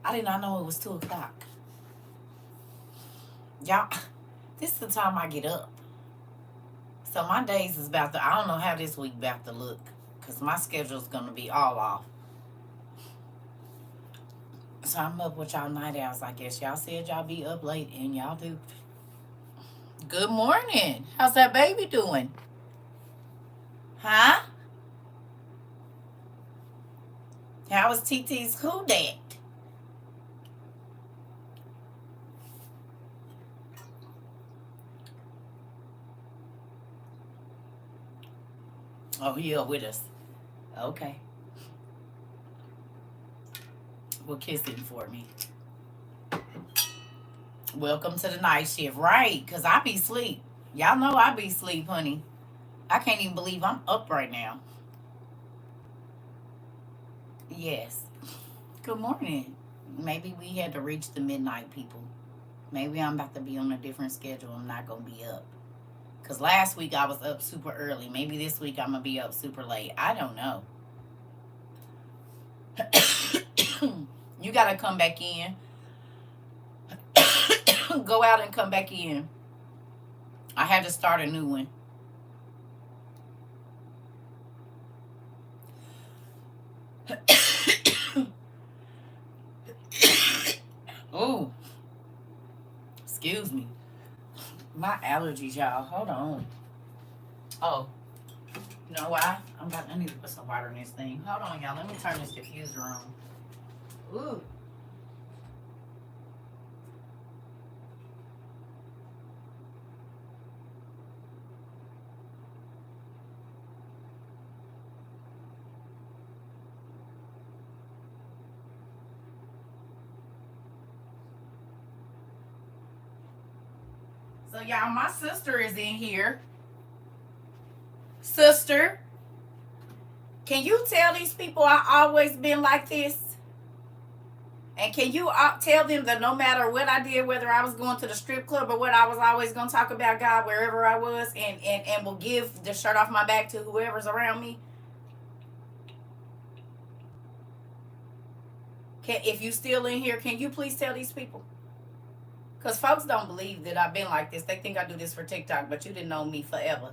I did not know it was 2 o'clock. Y'all, this is the time I get up. So my days is about to, I don't know how this week about to look. Because my schedule's going to be all off. So I'm up with y'all night owls, I guess. Y'all said y'all be up late, and y'all do. Good morning. How's that baby doing? Huh? How was TT's cool dad? Oh, he up with us. Okay. Well, kiss him for me. Welcome to the night shift. Right, because I be sleep. Y'all know I be sleep, honey. I can't even believe I'm up right now. Yes. Good morning. Maybe we had to reach the midnight people. Maybe I'm about to be on a different schedule. I'm not going to be up. Because last week I was up super early. Maybe this week I'm going to be up super late. I don't know. You got to come back in. Go out and come back in. I had to start a new one. Oh, excuse me. My allergies, y'all. Hold on. Oh, you know why? I need to put some water in this thing. Hold on, y'all. Let me turn this diffuser on. Ooh. So, y'all, my sister is in here. Sister, can you tell these people I always been like this? And can you tell them that no matter what I did, whether I was going to the strip club or what, I was always going to talk about God wherever I was, and will give the shirt off my back to whoever's around me? If you still in here, can you please tell these people? Because folks don't believe that I've been like this. They think I do this for TikTok, but you didn't know me forever.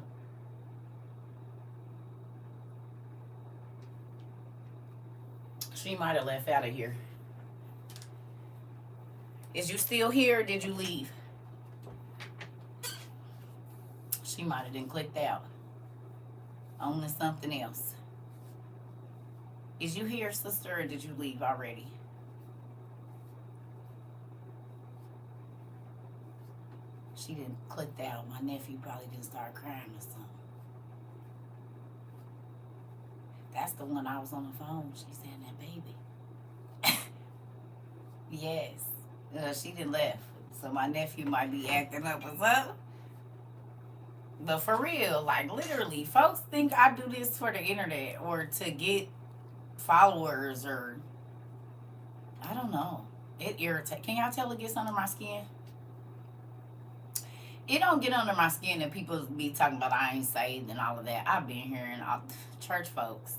She might have left out of here. Is you still here or did you leave? She might have been clicked out. On to something else. Is you here, sister, or did you leave already? She didn't click out. My nephew probably didn't start crying or something. That's the one I was on the phone. She said that baby. Yes. She didn't left. So my nephew might be acting up or something. But for real, like literally, folks think I do this for the internet or to get followers or I don't know. It irritates. Can y'all tell it gets under my skin? It don't get under my skin that people be talking about I ain't saved and all of that. I've been hearing all church folks.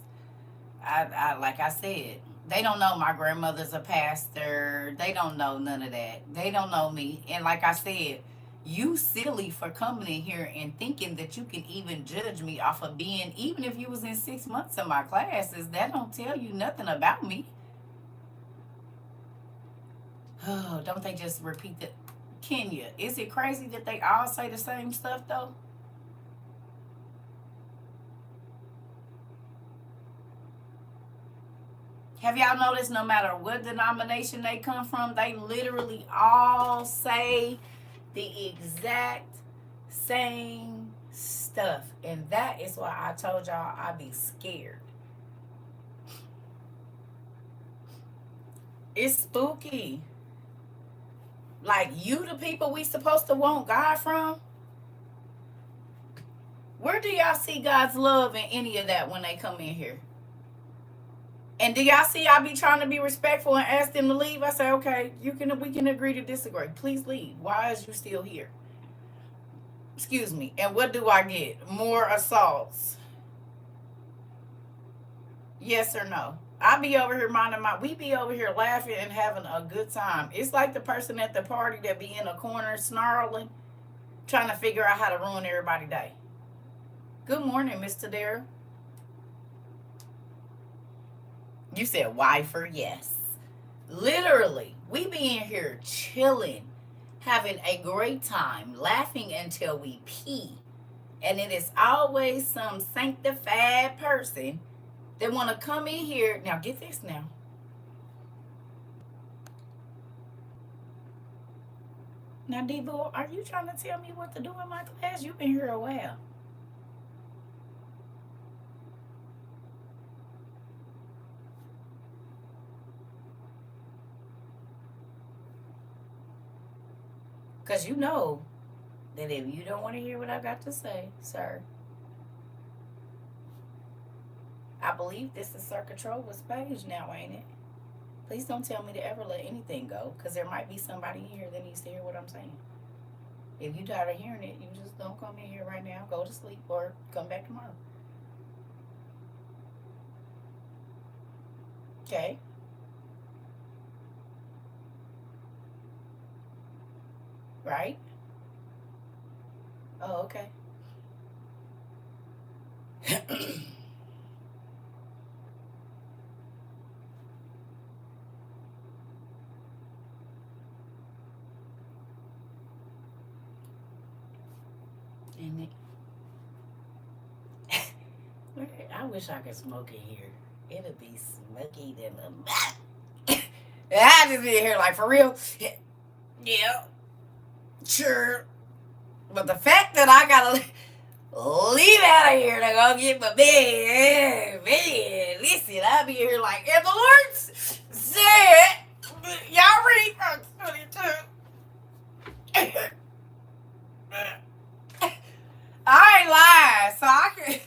I like I said, they don't know my grandmother's a pastor. They don't know none of that. They don't know me. And like I said, you silly for coming in here and thinking that you can even judge me off of being, even if you was in 6 months of my classes, that don't tell you nothing about me. Oh, don't they just repeat that? Kenya, is it crazy that they all say the same stuff though? Have y'all noticed no matter what denomination they come from, they literally all say the exact same stuff. And that is why I told y'all I'd be scared. It's spooky. Like, you the people we supposed to want God from? Where do y'all see God's love in any of that when they come in here? And do y'all see I be trying to be respectful and ask them to leave? I say, okay, we can agree to disagree. Please leave. Why is you still here? Excuse me. And what do I get? More assaults. Yes or no? I be over here we be over here laughing and having a good time. It's like the person at the party that be in a corner snarling, trying to figure out how to ruin everybody's day. Good morning, Mr. Dare. You said wifer, yes. Literally, we be in here chilling, having a great time, laughing until we pee. And it is always some sanctified person that want to come in here. Now, get this now. Now, Debo, are you trying to tell me what to do in my class? You've been here a while. Because you know that if you don't want to hear what I got to say, sir, I believe this is CERCA TROVA's page now, ain't it? Please don't tell me to ever let anything go, because there might be somebody here that needs to hear what I'm saying. If you tired of hearing it, you just don't come in here right now, go to sleep, or come back tomorrow. Okay? Right? Oh, okay. And I wish I could smoke in here. It'll be smoky than a I just be here like, for real? Yeah, sure. But the fact that I gotta leave out of here to go get my bed, man, listen, I'll be here like, if the Lord said, y'all read verse 22. I ain't lying, so I can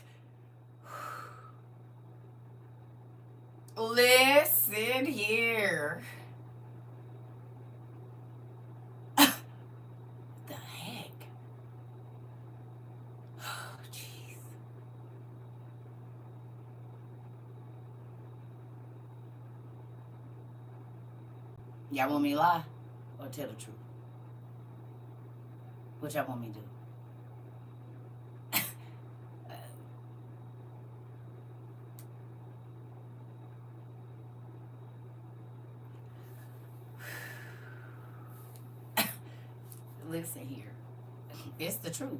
listen here. The heck? Oh, jeez. Y'all want me to lie or tell the truth? What y'all want me to do? Listen here. It's the truth.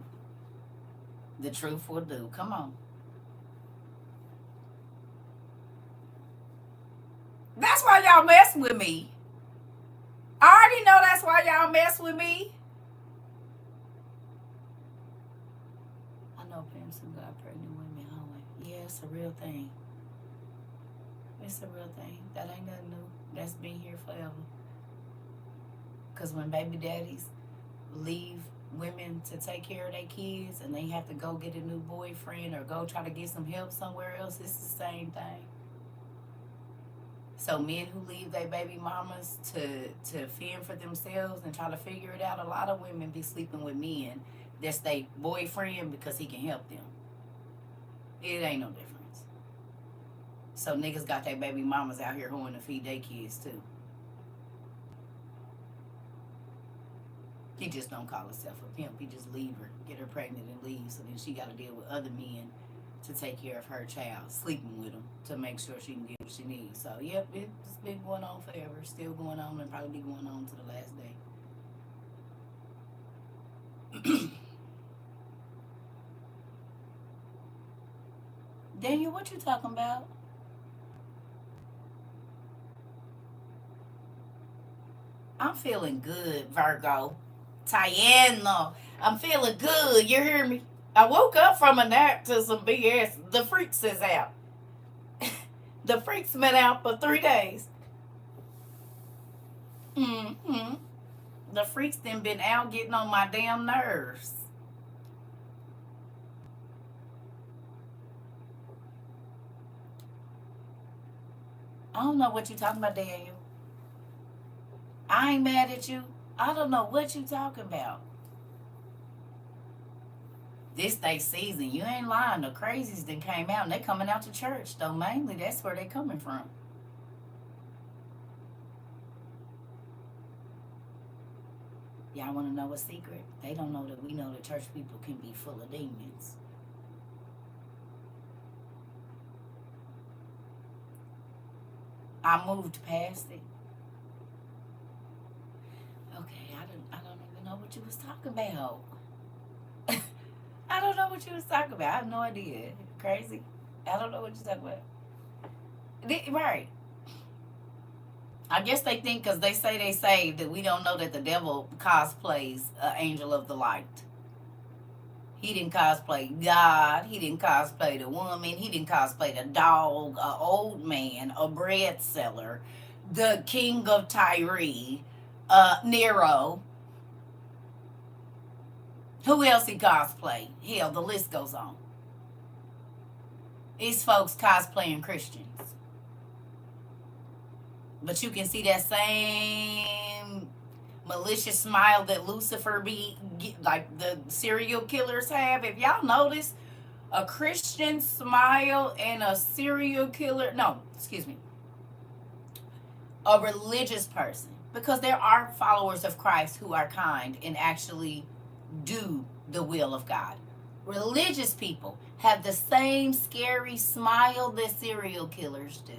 The truth will do. Come on. That's why y'all mess with me. I already know that's why y'all mess with me. I know parents who got pregnant women always. Yeah, it's a real thing. It's a real thing. That ain't nothing new. That's been here forever. Because when baby daddies leave women to take care of their kids and they have to go get a new boyfriend or go try to get some help somewhere else, it's the same thing. So men who leave their baby mamas to fend for themselves and try to figure it out, a lot of women be sleeping with men that's their boyfriend because he can help them. It ain't no difference. So niggas got their baby mamas out here going to feed their kids too. He just don't call himself a pimp. He just leave her, get her pregnant and leave. So then she got to deal with other men to take care of her child, sleeping with them to make sure she can get what she needs. So, yep, it's been going on forever. Still going on and probably be going on to the last day. Daniel, what you talking about? I'm feeling good, Virgo. Tiana, I'm feeling good. You hear me? I woke up from a nap to some BS. The Freaks is out. The Freaks been out for 3 days. Mm-hmm. The Freaks then been out getting on my damn nerves. I don't know what you talking about, Daniel. I ain't mad at you. I don't know what you talking about. This they season, you ain't lying. The crazies that came out and they coming out to church though. Mainly that's where they coming from. Y'all want to know a secret? They don't know that we know that church people can be full of demons. I moved past it. Okay, I don't even know what you was talking about. I don't know what you was talking about. I have no idea. Crazy. I don't know what you're talking about. Right. I guess they think because they say they saved that we don't know that the devil cosplays an angel of the light. He didn't cosplay God. He didn't cosplay the woman. He didn't cosplay the dog, a old man, a bread seller, the king of Tyre, Nero. Who else he cosplay? Hell, the list goes on. These folks cosplaying Christians. But you can see that same malicious smile that Lucifer be like the serial killers have. If y'all notice, a Christian smile and a serial killer, no, excuse me, a religious person, because there are followers of Christ who are kind and actually do the will of God. Religious people have the same scary smile that serial killers do.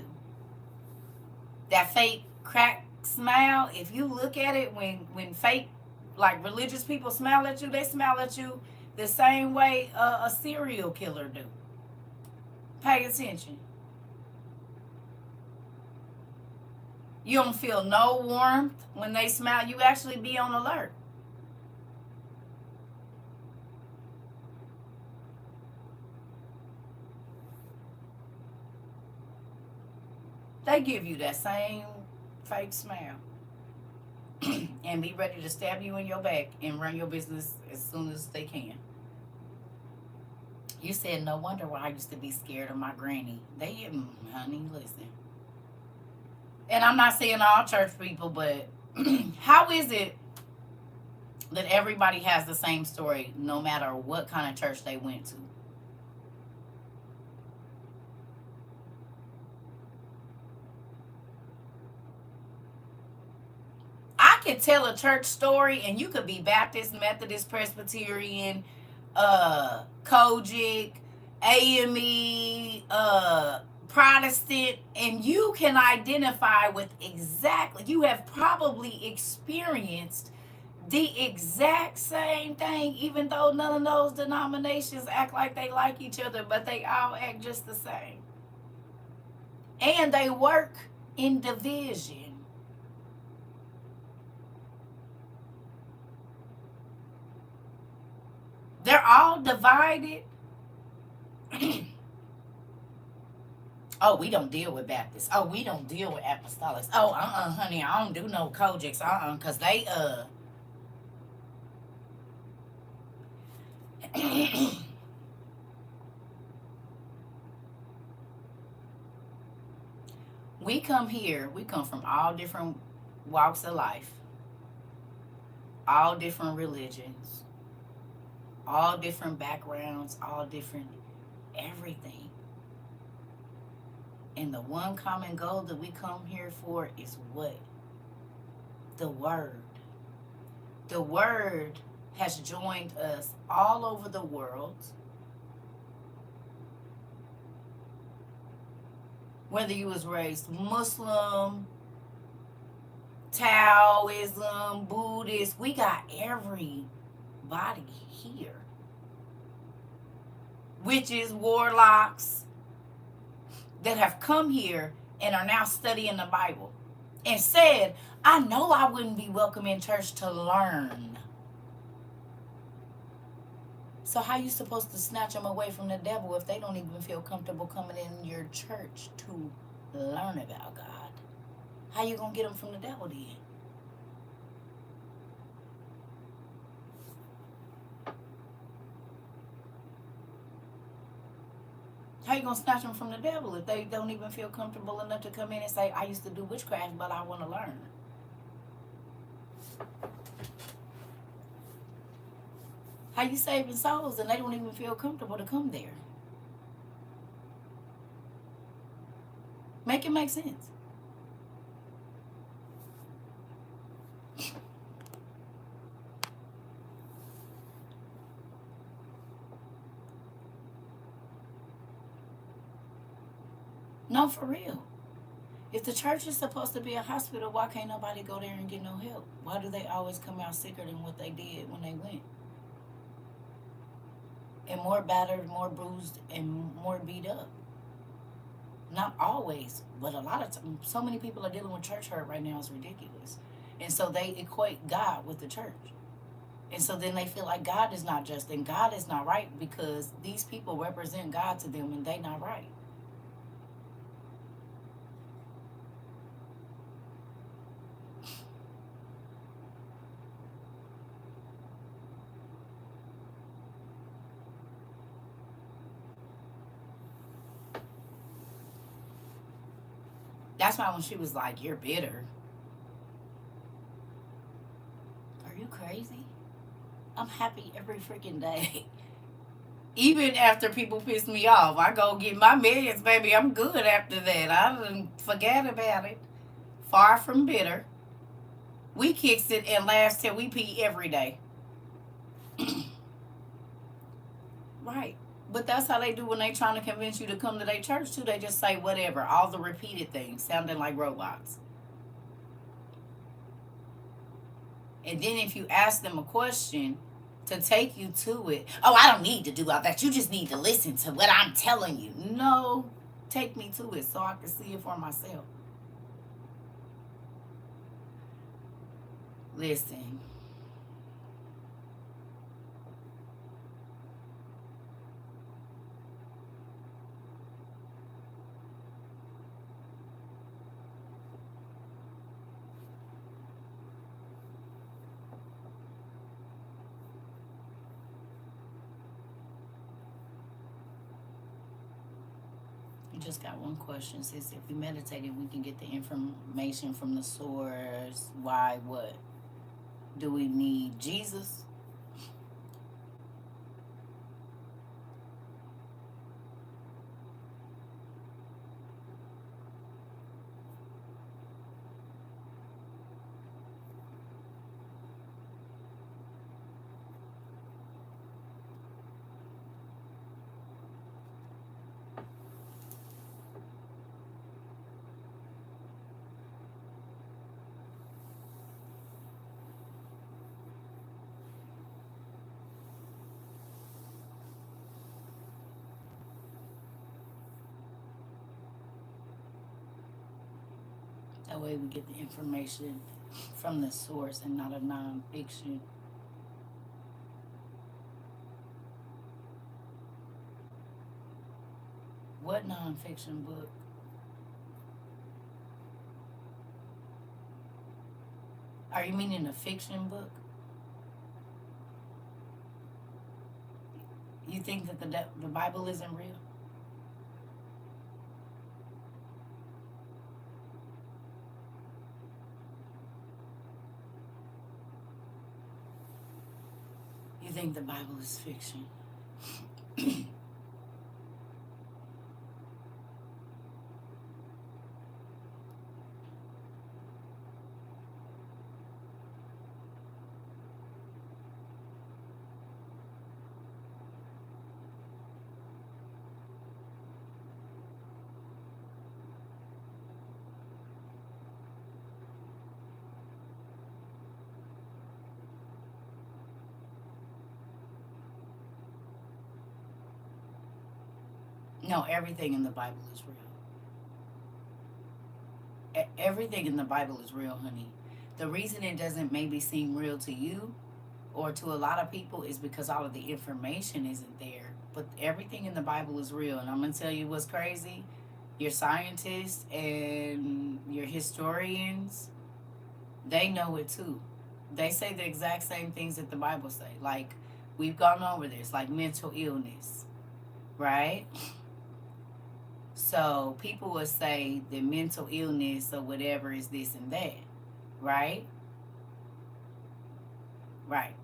That fake crack smile, if you look at it, when fake, like religious people smile at you, they smile at you the same way a serial killer do. Pay attention. You don't feel no warmth when they smile. You actually be on alert. They give you that same fake smile and be ready to stab you in your back and run your business as soon as they can. You said, no wonder why I used to be scared of my granny. They, honey, listen. And I'm not saying all church people, but how is it that everybody has the same story no matter what kind of church they went to? I could tell a church story and you could be Baptist, Methodist, Presbyterian, Kojic, AME, Protestant, and you can identify with exactly, you have probably experienced the exact same thing, even though none of those denominations act like they like each other, but they all act just the same. And they work in division. They're all divided. Oh, we don't deal with Baptists. Oh, we don't deal with Apostolics. Oh, honey, I don't do no Kojics. Because they, we come here, we come from all different walks of life, all different religions, all different backgrounds, all different everything. And the one common goal that we come here for is what? The Word. The Word has joined us all over the world. Whether you was raised Muslim, Taoism, Buddhist, we got everybody here. Witches, warlocks that have come here and are now studying the Bible and said, I know I wouldn't be welcome in church to learn. So how you supposed to snatch them away from the devil if they don't even feel comfortable coming in your church to learn about God? How you gonna get them from the devil then? How you gonna snatch them from the devil if they don't even feel comfortable enough to come in and say, I used to do witchcraft, but I want to learn? How you saving souls and they don't even feel comfortable to come there? Make it make sense. No, for real. If the church is supposed to be a hospital, why can't nobody go there and get no help? Why do they always come out sicker than what they did when they went? And more battered, more bruised, and more beat up. Not always, but a lot of times. So many people are dealing with church hurt right now, it's ridiculous. And so they equate God with the church. And so then they feel like God is not just and God is not right because these people represent God to them and they not right. That's why when she was like, "You're bitter," are you crazy? I'm happy every freaking day. Even after people piss me off, I go get my meds, baby. I'm good after that. I didn't forget about it. Far from bitter. We kicks it and laughs till we pee every day. Right. But that's how they do when they trying to convince you to come to their church too. They just say whatever, all the repeated things, sounding like robots. And then if you ask them a question to take you to it, oh, I don't need to do all that. You just need to listen to what I'm telling you. No, take me to it so I can see it for myself. Listen, you just got one question. Says if we meditated, we can get the information from the source. Why? What? Do we need Jesus? That way we get the information from the source and not a nonfiction. What nonfiction book? Are you meaning a fiction book? You think that the Bible isn't real? You think the Bible is fiction? No, everything in the Bible is real. Everything in the Bible is real, honey. The reason it doesn't maybe seem real to you or to a lot of people is because all of the information isn't there. But everything in the Bible is real. And I'm going to tell you what's crazy. Your scientists and your historians, they know it too. They say the exact same things that the Bible say. Like, we've gone over this, like mental illness, right? So people will say the mental illness or whatever is this and that, right? Right,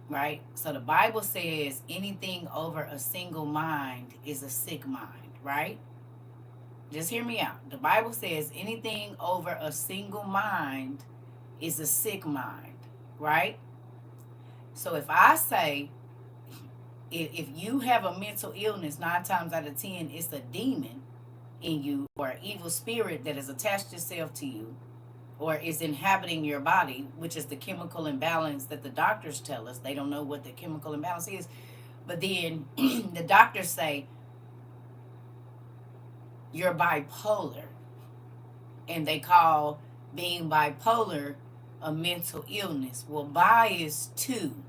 right. So the Bible says anything over a single mind is a sick mind, right? Just hear me out. The Bible says anything over a single mind is a sick mind, right? So if I say, if you have a mental illness, 9 times out of 10, it's a demon, in you, or an evil spirit that has attached itself to you, or is inhabiting your body, which is the chemical imbalance that the doctors tell us. They don't know what the chemical imbalance is. But then the doctors say you're bipolar. And they call being bipolar a mental illness. Well, bi is two.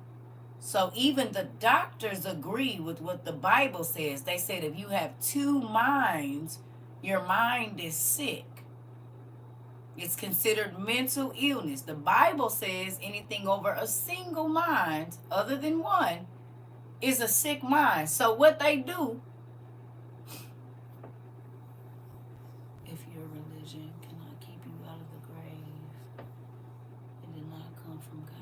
So even the doctors agree with what the Bible says. They said if you have two minds, your mind is sick. It's considered mental illness. The Bible says anything over a single mind, other than one, is a sick mind. So what they do, if your religion cannot keep you out of the grave, it did not come from God.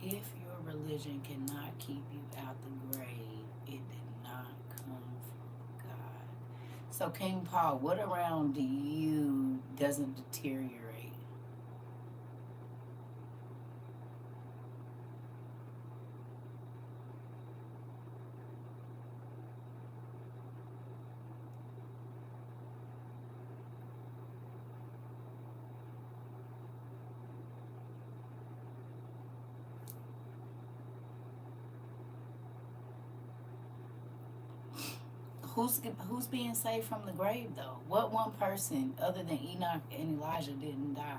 If your religion cannot keep you out the grave, it did not come from God. So King Paul, what around you doesn't deteriorate? Who's being saved from the grave though? What one person other than Enoch and Elijah didn't die?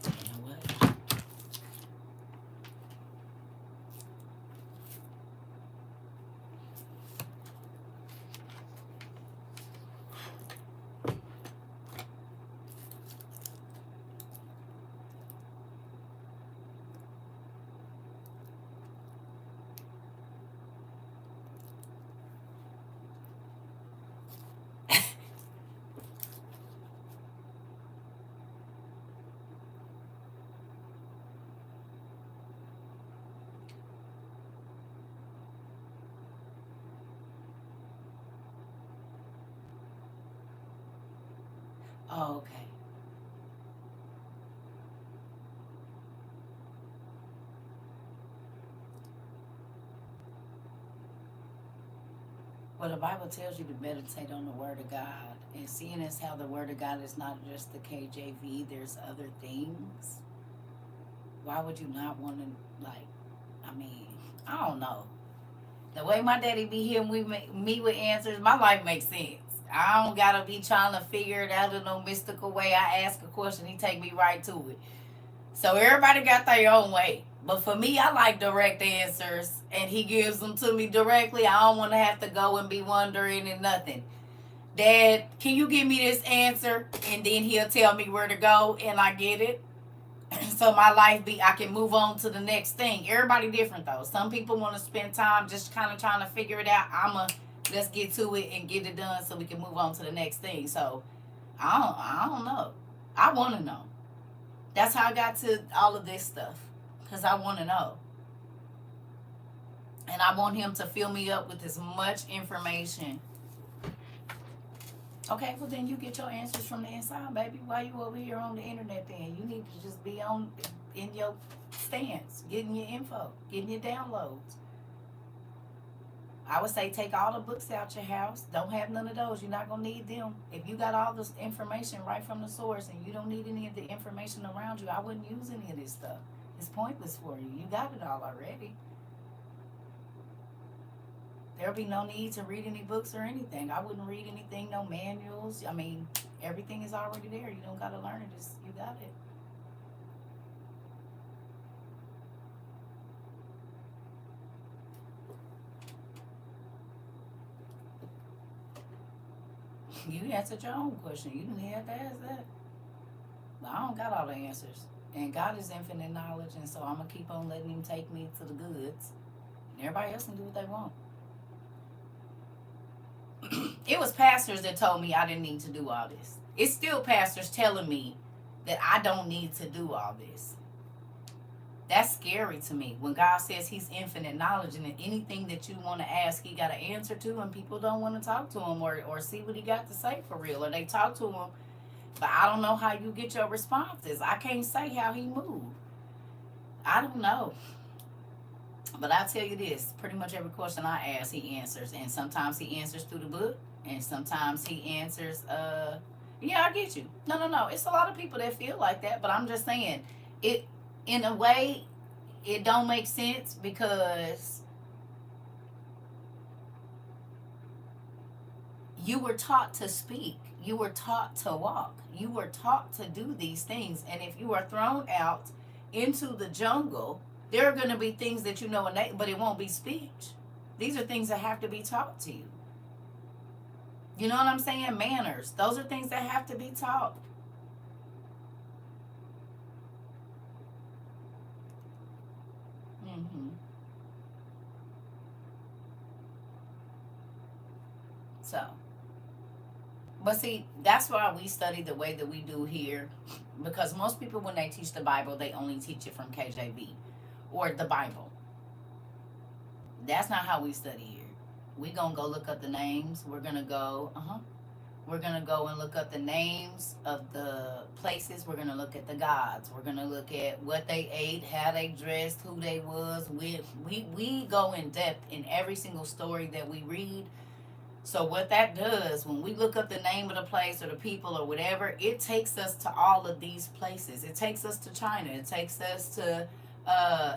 You know what? Oh, okay. Well, the Bible tells you to meditate on the Word of God. And seeing as how the Word of God is not just the KJV, there's other things. Why would you not want to, like, I mean, I don't know. The way my daddy be here me with answers, my life makes sense. I don't gotta be trying to figure it out in no mystical way. I ask a question, he take me right to it. So everybody got their own way. But for me, I like direct answers, and he gives them to me directly. I don't want to have to go and be wondering and nothing. Dad, can you give me this answer? And then he'll tell me where to go, and I get it. So my life I can move on to the next thing. Everybody different though. Some people want to spend time just kind of trying to figure it out. Let's get to it and get it done so we can move on to the next thing. So I don't know. I want to know. That's how I got to all of this stuff, because I want to know. And I want him to fill me up with as much information. Okay, well then you get your answers from the inside, baby. Why you over here on the internet then? You need to just be on in your stance, getting your info, getting your downloads. I would say take all the books out your house. Don't have none of those. You're not gonna need them. If you got all this information right from the source and you don't need any of the information around you, I wouldn't use any of this stuff. It's pointless for you. You got it all already. There'll be no need to read any books or anything. I wouldn't read anything, no manuals. I mean, everything is already there. You don't gotta learn it. You got it. You answered your own question. You didn't have to ask that. But I don't got all the answers. And God is infinite knowledge, and so I'm gonna keep on letting him take me to the goods. And everybody else can do what they want. It was pastors that told me I didn't need to do all this. It's still pastors telling me that I don't need to do all this. That's scary to me. When God says he's infinite knowledge and anything that you want to ask, he got an answer to, and people don't want to talk to him or see what he got to say for real. Or they talk to him, but I don't know how you get your responses. I can't say how he moved. I don't know. But I tell you this, pretty much every question I ask, he answers. And sometimes he answers through the book, and sometimes he answers, yeah, I get you. No, no, no. It's a lot of people that feel like that, but I'm just saying, it, in a way, it don't make sense because you were taught to speak. You were taught to walk. You were taught to do these things. And if you are thrown out into the jungle, there are going to be things that you know innate, but it won't be speech. These are things that have to be taught to you. You know what I'm saying? Manners. Those are things that have to be taught. Mm-hmm. So, but see, that's why we study the way that we do here. Because most people, when they teach the Bible, they only teach it from KJV or the Bible. That's not how we study here. We gonna go look up the names. We're gonna go, we're gonna go and look up the names of the places. We're gonna look at the gods. We're gonna look at what they ate, how they dressed, who they was. We go in depth in every single story that we read. So what that does, when we look up the name of the place or the people or whatever, it takes us to all of these places. It takes us to China. It takes us to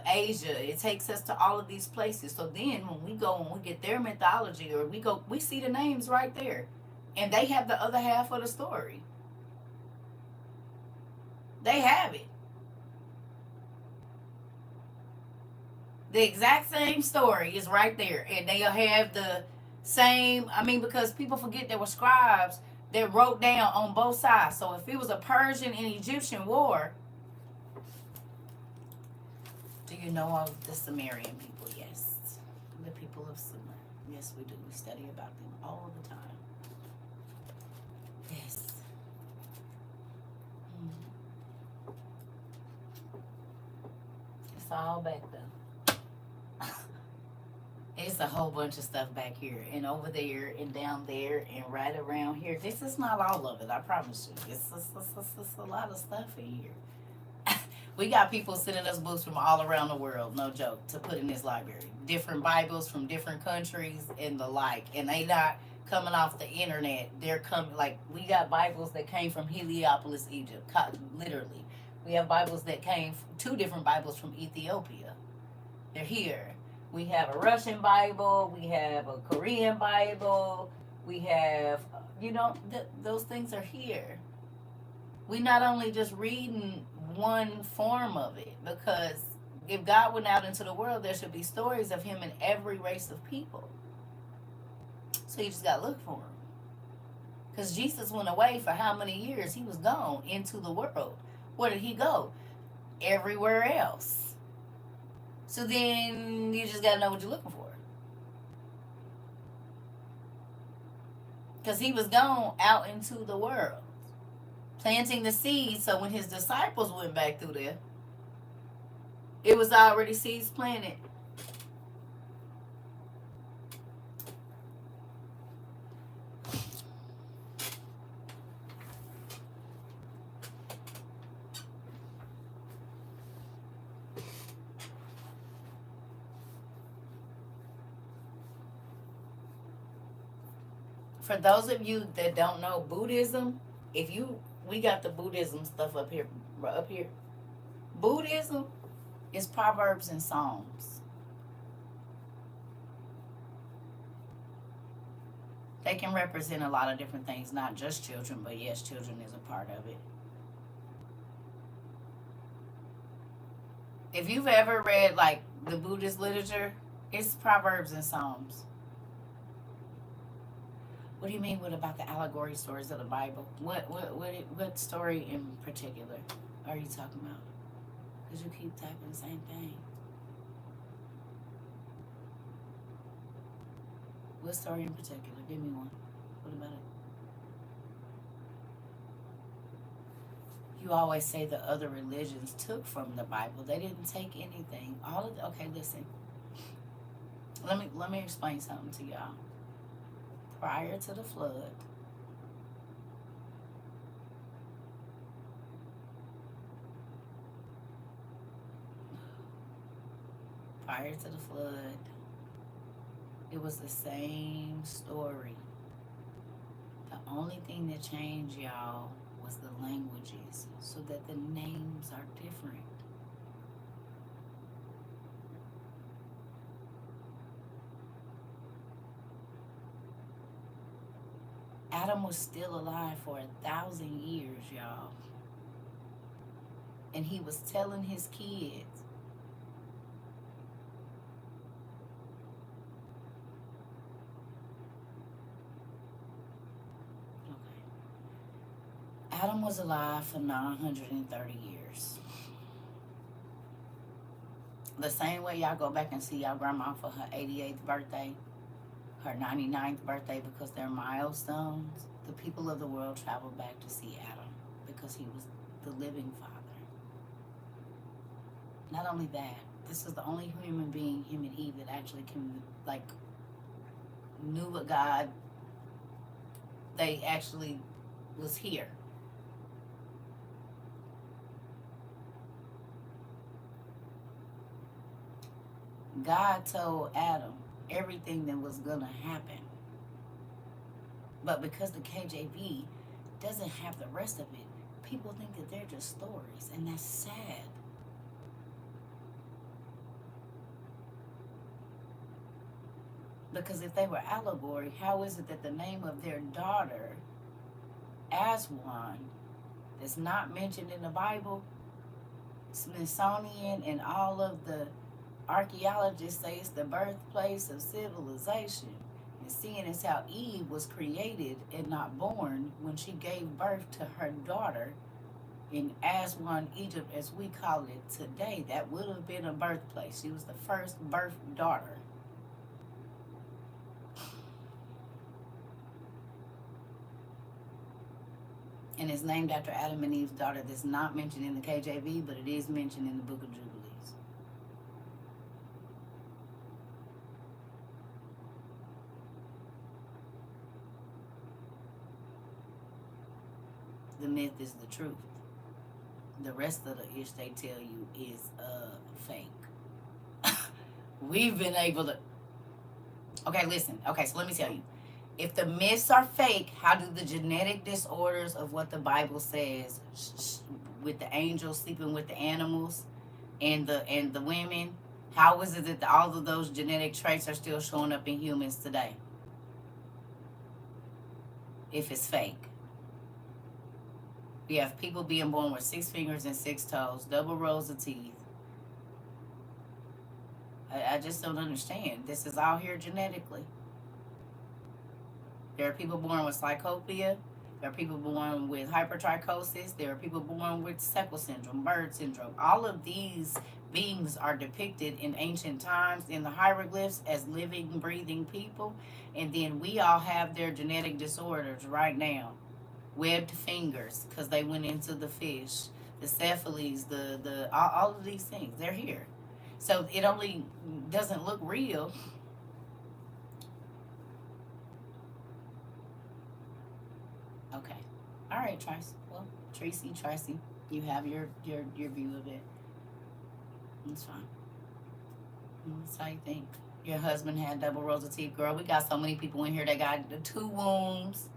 Asia. It takes us to all of these places. So then when we go and we get their mythology or we go, we see the names right there. And they have the other half of the story. They have it. The exact same story is right there. And they'll have the same, I mean, because people forget there were scribes that wrote down on both sides. So if it was a Persian and Egyptian war, do you know all the Sumerian people? Yes. The people of Sumer. Yes, we do. We study about them all the time. Yes. Mhm. It's all back there. It's a whole bunch of stuff back here and over there and down there and right around here. This is not all of it, I promise you. It's a lot of stuff in here. We got people sending us books from all around the world, no joke, to put in this library. Different Bibles from different countries and the like. And they not coming off the internet. They're coming, like, we got Bibles that came from Heliopolis, Egypt, literally. We have Bibles that came, two different Bibles from Ethiopia. They're here. We have a Russian Bible. We have a Korean Bible. We have, those things are here. We not only just reading one form of it, because if God went out into the world, there should be stories of him in every race of people. So you just got to look for him. Because Jesus went away for how many years? He was gone into the world. Where did he go? Everywhere else. So then you just got to know what you're looking for. Because he was gone out into the world, planting the seeds. So when his disciples went back through there, it was already seeds planted. For those of you that don't know Buddhism, if you we got the Buddhism stuff up here. Buddhism is Proverbs and Psalms. They can represent a lot of different things, not just children, but yes, children is a part of it. If you've ever read like the Buddhist literature, it's Proverbs and Psalms. What do you mean? What about the allegory stories of the Bible? What story in particular are you talking about? Because you keep typing the same thing. What story in particular? Give me one. What about it? You always say the other religions took from the Bible. They didn't take anything. Okay, listen. Let me explain something to y'all. Prior to the flood, it was the same story. The only thing that changed, y'all, was the languages, so that the names are different. Adam was still alive for 1,000 years, y'all. And he was telling his kids, Adam was alive for 930 years. The same way y'all go back and see y'all grandma for her 88th birthday, her 99th birthday, because they're milestones, the people of the world travel back to see Adam because he was the living father. Not only that, this is the only human being, him and Eve, that actually can, like, knew what God, they actually was here. God told Adam everything that was going to happen. But because the KJV doesn't have the rest of it, people think that they're just stories, and that's sad. Because if they were allegory, how is it that the name of their daughter, Aswan, that's not mentioned in the Bible, Smithsonian and all of the archaeologists say it's the birthplace of civilization? And seeing as how Eve was created and not born when she gave birth to her daughter in Aswan, Egypt, as we call it today, that would have been a birthplace. She was the first birth daughter. And it's named after Adam and Eve's daughter that's not mentioned in the KJV, but it is mentioned in the Book of Jubilees. The myth is the truth. The rest of the ish they tell you is fake. We've been able to... Okay, listen. Okay, so let me tell you. If the myths are fake, how do the genetic disorders of what the Bible says, with the angels sleeping with the animals and the women, how is it that all of those genetic traits are still showing up in humans today? If it's fake. We have people being born with 6 fingers and 6 toes, double rows of teeth. I just don't understand. This is all here genetically. There are people born with cycopia. There are people born with hypertrichosis. There are people born with sickle syndrome, bird syndrome. All of these beings are depicted in ancient times in the hieroglyphs as living, breathing people. And then we all have their genetic disorders right now. Webbed fingers, because they went into the fish. The cephalies, all of these things, they're here. So it only doesn't look real. Okay. All right, Tracy. Well, Tracy, you have your view of it. It's fine. That's how you think. Your husband had double rows of teeth. Girl, we got so many people in here that got the 2 wombs.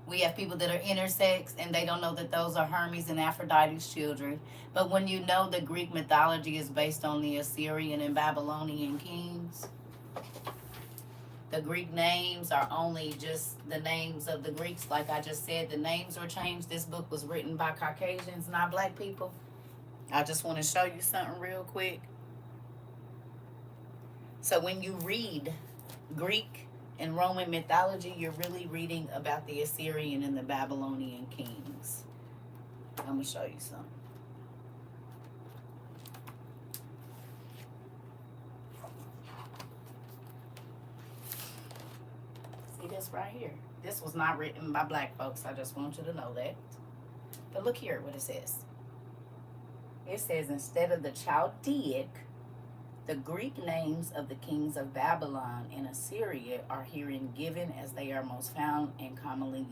We have people that are intersex and they don't know that those are Hermes and Aphrodite's children. But when you know that Greek mythology is based on the Assyrian and Babylonian kings, the Greek names are only just the names of the Greeks. Like I just said, the names were changed. This book was written by Caucasians, not black people. I just want to show you something real quick. So when you read Greek and Roman mythology, you're really reading about the Assyrian and the Babylonian kings. Let me show you something. See this right here? This was not written by black folks. I just want you to know that. But look here what it says. It says, instead of the Chaldeic, the Greek names of the kings of Babylon and Assyria are herein given as they are most found and commonly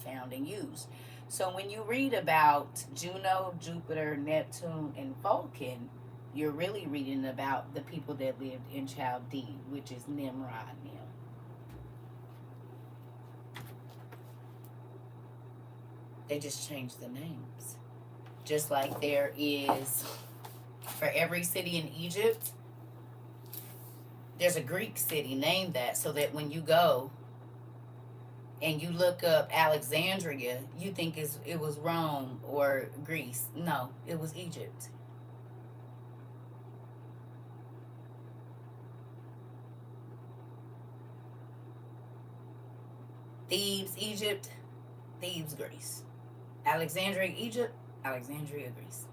found and used. So when you read about Juno, Jupiter, Neptune, and Vulcan, you're really reading about the people that lived in Chaldee, which is Nimrod now. They just changed the names. Just like there is, for every city in Egypt, there's a Greek city named that, so that when you go and you look up Alexandria, you think it was Rome or Greece. No, it was Egypt. Thebes, Egypt. Thebes, Greece. Alexandria, Egypt. Alexandria, Greece.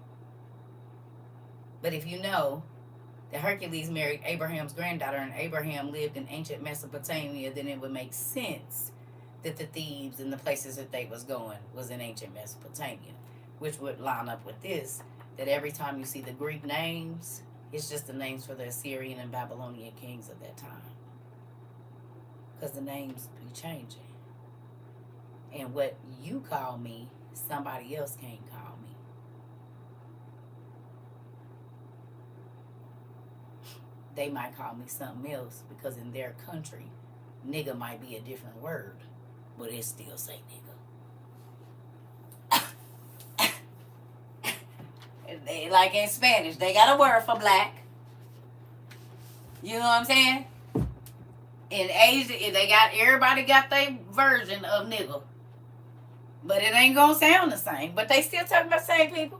But if you know that Hercules married Abraham's granddaughter and Abraham lived in ancient Mesopotamia, then it would make sense that the Thebes and the places that they was going was in ancient Mesopotamia, which would line up with this, that every time you see the Greek names, it's just the names for the Assyrian and Babylonian kings of that time. Because the names be changing. And what you call me, somebody else can't call me. They might call me something else because in their country, nigga might be a different word, but it still say nigga. They, like in Spanish, they got a word for black. You know what I'm saying? In Asia, everybody got their version of nigga. But it ain't gonna sound the same. But they still talking about the same people.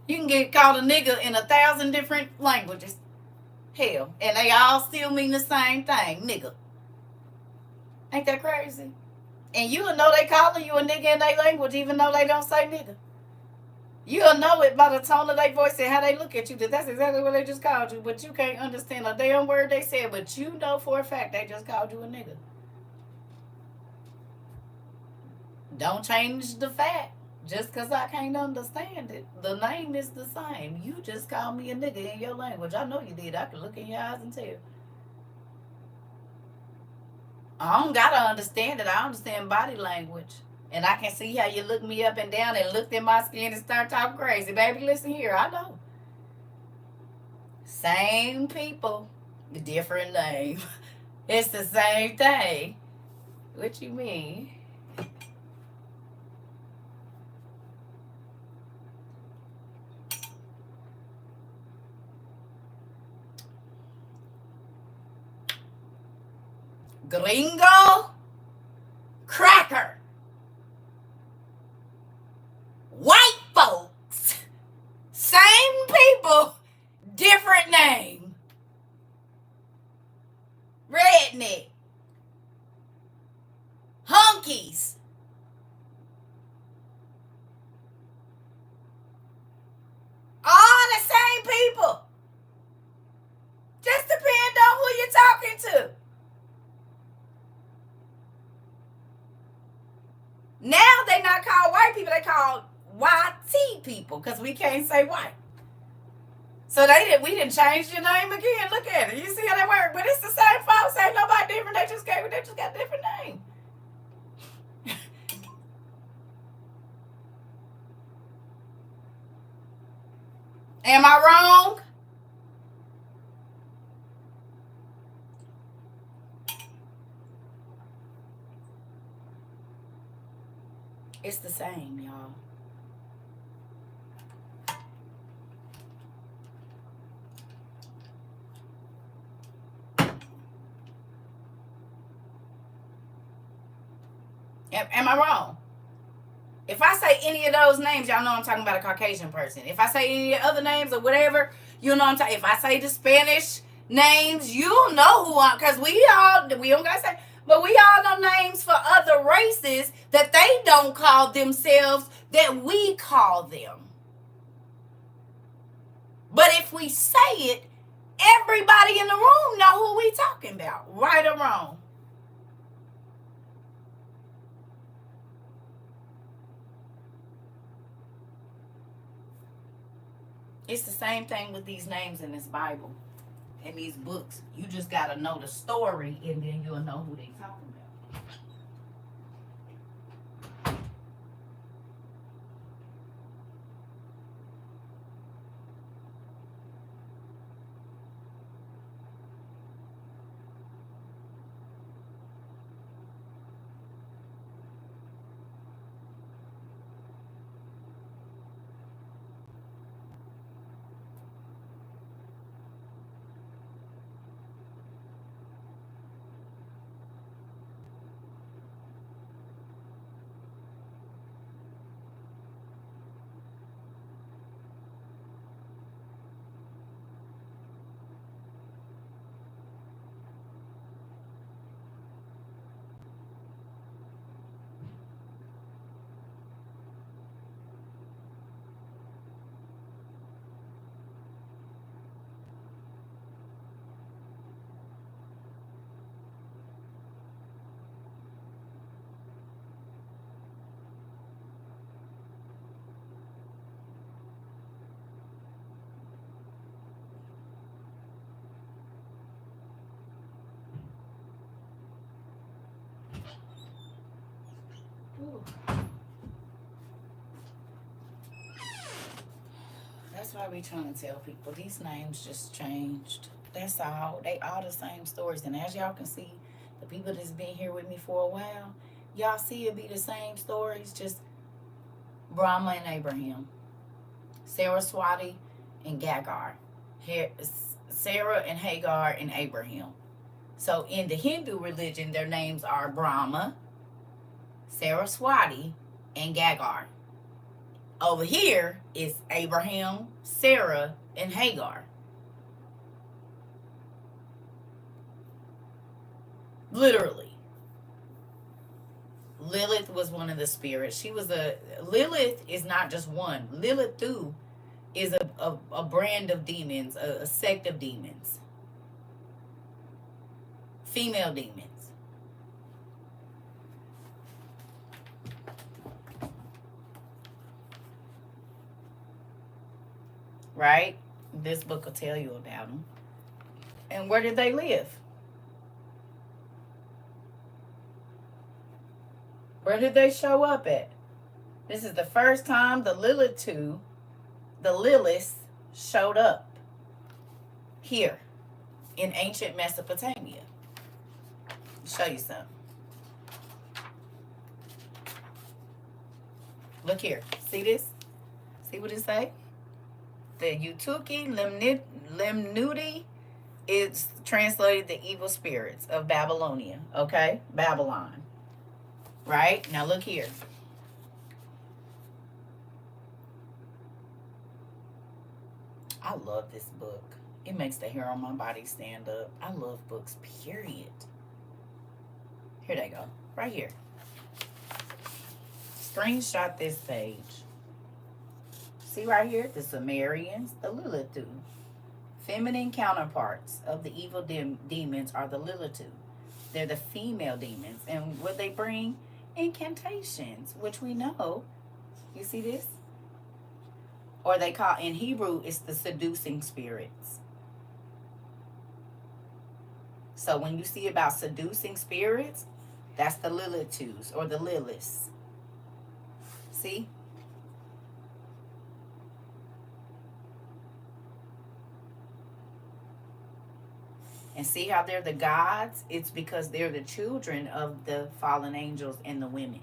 You can get called a nigga in 1,000 different languages. Hell. And they all still mean the same thing. Nigga. Ain't that crazy? And you'll know they calling you a nigga in their language even though they don't say nigga. You'll know it by the tone of their voice and how they look at you that that's exactly what they just called you. But you can't understand a damn word they said. But you know for a fact they just called you a nigga. Don't change the fact. Just because I can't understand it. The name is the same. You just called me a nigga in your language. I know you did. I can look in your eyes and tell. I don't got to understand it. I understand body language. And I can see how you look me up and down and looked in my skin and start talking crazy. Baby, listen here. I know. Same people. Different name. It's the same thing. What you mean? Gringo, cracker, white folks, same people, different name, redneck, hunkies, all the same people. Just depend on who you're talking to. Now they not called white people, they called YT people because we can't say white. So we didn't change your name again. Look at it. You see how they work? But it's the same folks. Ain't nobody different. They just got a different name. Am I wrong? It's the same, y'all. Am I wrong? If I say any of those names, y'all know I'm talking about a Caucasian person. If I say any other names or whatever, you know I'm talking. If I say the Spanish names, you'll know who I'm. Because we don't gotta say. But we all know names for other races that they don't call themselves that we call them. But if we say it, everybody in the room know who we talking about, right or wrong. It's the same thing with these names in this Bible, in these books. You just got to know the story, and then you'll know who they talking about. Ooh. That's why we trying to tell people these names just changed. That's all. They all the same stories. And as y'all can see, the people that's been here with me for a while, y'all see it be the same stories, just Brahma and Abraham, Saraswati and Gagar, Sarah and Hagar and Abraham. So in the Hindu religion, their names are Brahma, Saraswati, and Gagar. Over here is Abraham, Sarah, and Hagar. Literally. Lilith was one of the spirits. Lilith is not just one. Lilith too is a brand of demons, a sect of demons. Female demons. Right? This book will tell you about them. And where did they live? Where did they show up at? This is the first time the Liliths showed up here in ancient Mesopotamia. I'll show you something. Look here. See this? See what it say? The Utuki Lemnudi is translated the evil spirits of Babylonia. Okay? Babylon. Right? Now look here. I love this book. It makes the hair on my body stand up. I love books, period. Here they go. Right here. Screenshot this page. See right here? The Sumerians, the Lilithu. Feminine counterparts of the evil demons are the Lilithu. They're the female demons. And what they bring? Incantations, which we know. You see this? Or they call, in Hebrew, it's the seducing spirits. So when you see about seducing spirits, that's the Lilithus or the Liliths. See? And see how they're the gods? It's because they're the children of the fallen angels and the women.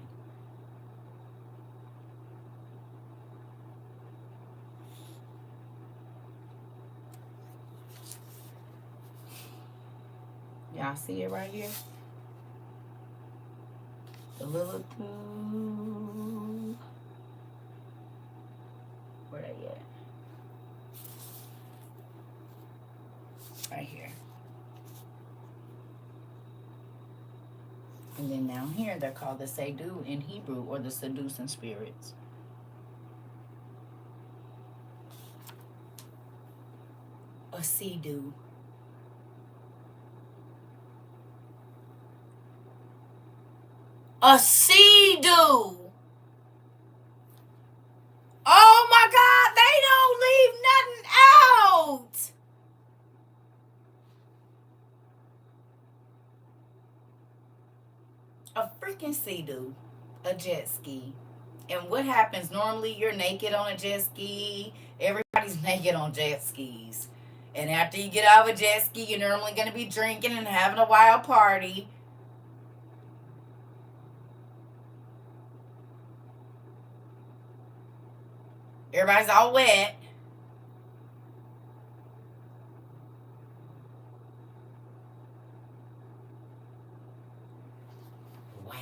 Y'all see it right here? The little... Where they at? Right here. And then down here, they're called the Sedu in Hebrew, or the seducing spirits. A Sedu. A Sedu. Oh my God, they don't leave nothing A freaking sea-doo, a jet ski. And what happens normally? You're naked on a jet ski. Everybody's naked on jet skis. And after you get out of a jet ski, you're normally going to be drinking and having a wild party. Everybody's all wet. Wow.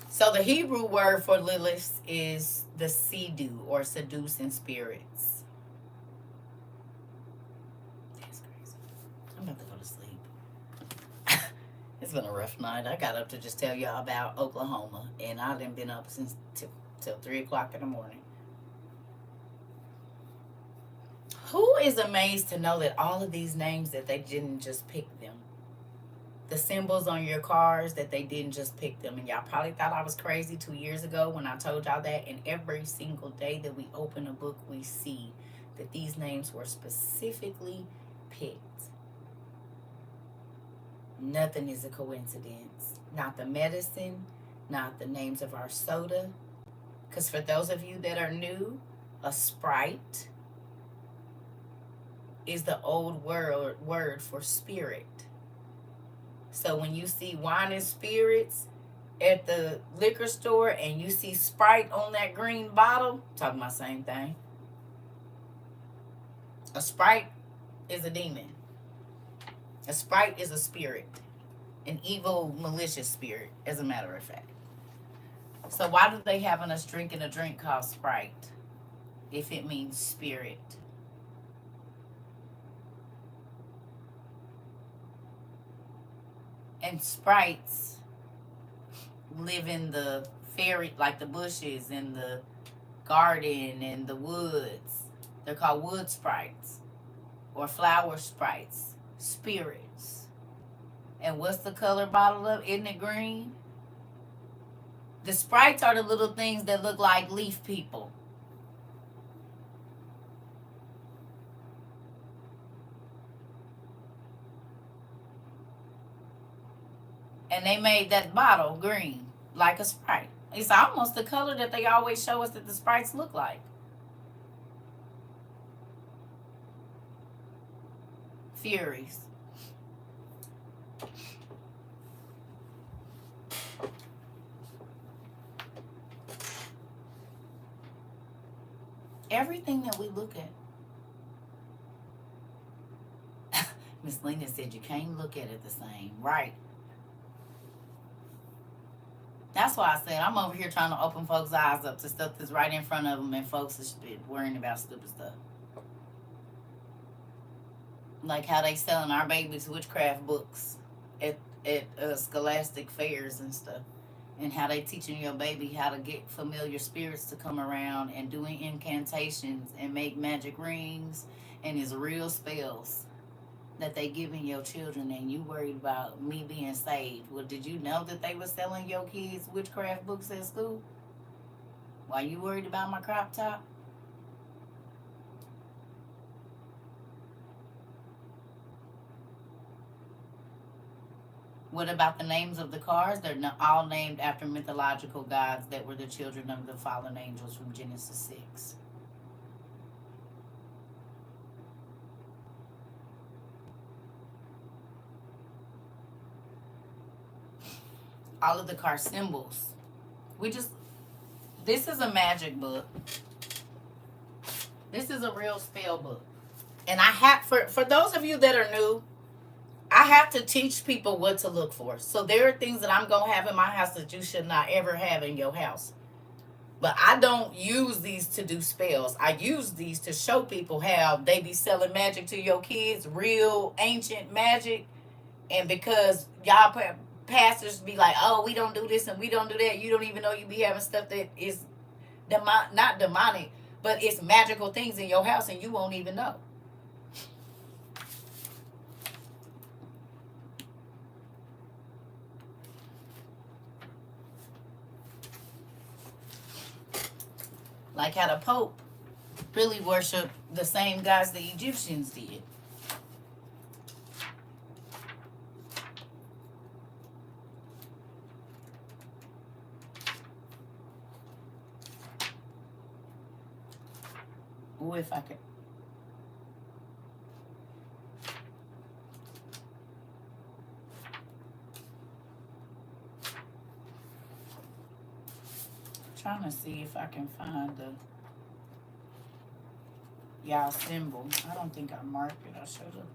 So the Hebrew word for Lilith is the sea-doo, or seducing spirits. That's crazy. I'm about to go to sleep. It's been a rough night. I got up to just tell y'all about Oklahoma, and I done been up since till 3 o'clock in the morning. Who is amazed to know that all of these names, that they didn't just pick them? The symbols on your cars, that they didn't just pick them. And y'all probably thought I was crazy 2 years ago when I told y'all that. And every single day that we open a book, we see that these names were specifically picked. Nothing is a coincidence. Not the medicine, not the names of our soda. Because for those of you that are new, a Sprite is the old word for spirit. So when you see wine and spirits at the liquor store and you see Sprite on that green bottle, talking about the same thing. A Sprite is a demon. A Sprite is a spirit. An evil, malicious spirit, as a matter of fact. So why do they having us drinking a drink called Sprite if it means spirit? And sprites live in the fairy, like the bushes and the garden and the woods. They're called wood sprites or flower sprites, spirits. And what's the color bottle of? Isn't it green? The sprites are the little things that look like leaf people. And they made that bottle green, like a Sprite. It's almost the color that they always show us that the Sprites look like. Furies. Everything that we look at. Miss Lena said you can't look at it the same. Right. That's why I said I'm over here trying to open folks' eyes up to stuff that's right in front of them, and folks is worrying about stupid stuff. Like how they selling our babies witchcraft books at scholastic fairs and stuff. And how they teaching your baby how to get familiar spirits to come around and doing incantations and make magic rings and his real spells that they giving your children, and you worried about me being saved. Well, did you know that they were selling your kids witchcraft books at school? Why you worried about my crop top? What about the names of the cars? They're all named after mythological gods that were the children of the fallen angels from Genesis 6. All of the car symbols. This is a magic book. This is a real spell book. And I have, for those of you that are new, I have to teach people what to look for. So there are things that I'm going to have in my house that you should not ever have in your house. But I don't use these to do spells. I use these to show people how they be selling magic to your kids, real ancient magic. And because y'all pastors be like, oh, we don't do this and we don't do that, you don't even know you be having stuff that is not demonic, but it's magical things in your house and you won't even know. Like how the Pope really worshiped the same gods the Egyptians did. know if I could. Trying to see if I can find the y'all symbol. I don't think I marked it. I should have.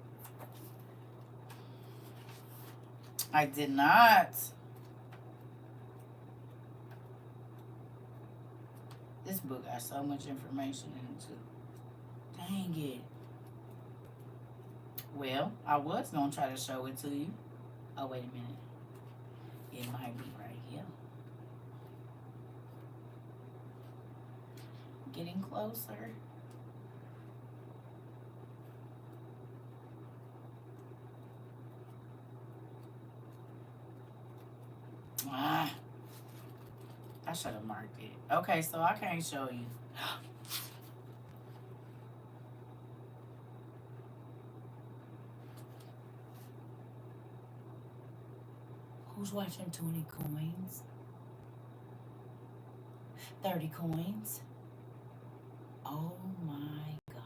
I did not. This book got so much information in it too. Dang it. Well, I was gonna try to show it to you. Oh, wait a minute. It might be right here. Getting closer. Ah, I should have marked it. Okay, so I can't show you. Who's watching 20 coins? 30 coins? Oh my God.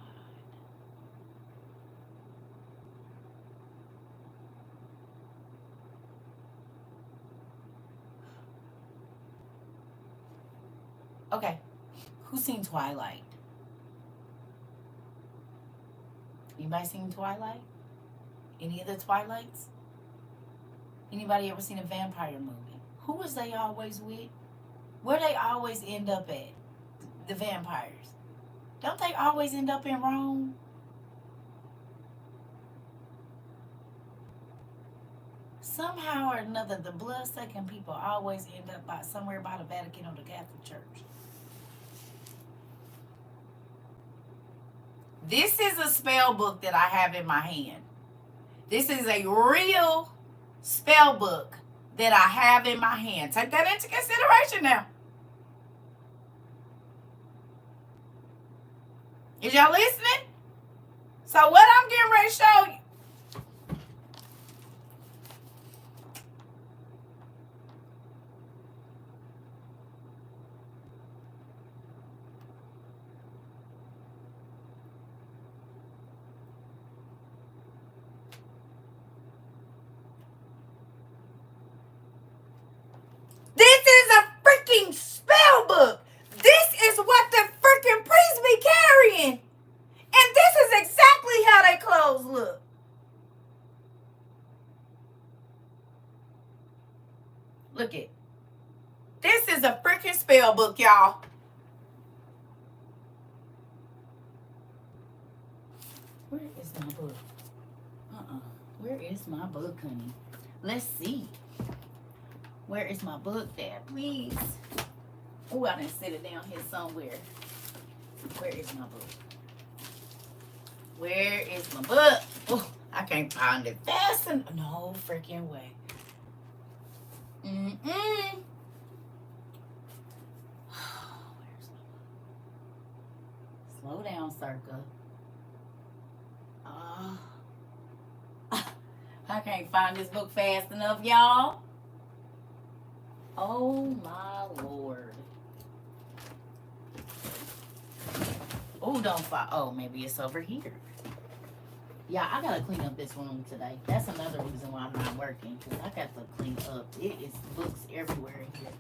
Okay. Who's seen Twilight? Anybody seen Twilight? Any of the Twilights? Anybody ever seen a vampire movie? Who was they always with? Where they always end up at? The vampires. Don't they always end up in Rome? Somehow or another, the blood-sucking people always end up by somewhere by the Vatican or the Catholic Church. This is a spell book that I have in my hand. This is a real spell book that I have in my hand. Take that into consideration now. Is y'all listening? So what I'm getting ready to show you. This is a freaking spell book. This is what the freaking priests be carrying. And this is exactly how their clothes look. Look it. This is a freaking spell book, y'all. Where is my book? Where is my book, honey? Let's see. Where is my book there, please? Oh, I didn't set it down here somewhere. Where is my book? Where is my book? Oh, I can't find it fast enough. No freaking way. Where's my book? Slow down, CERCA. I can't find this book fast enough, y'all. Oh my Lord. Oh, don't fall. Oh, maybe it's over here. Yeah, I gotta clean up this room today. That's another reason why I'm not working, because I got to clean up. It is books everywhere in here.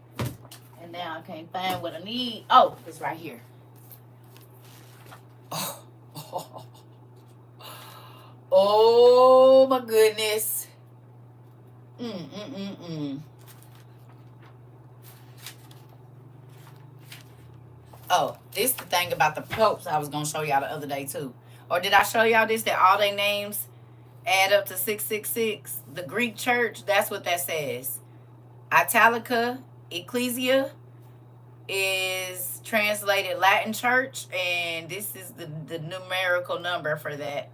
And now I can't find what I need. Oh, it's right here. Oh my goodness. Oh, this is the thing about the popes I was going to show y'all the other day too. Or did I show y'all this, that all their names add up to 666? The Greek church, that's what that says. Italica, Ecclesia is translated Latin church, and this is the numerical number for that.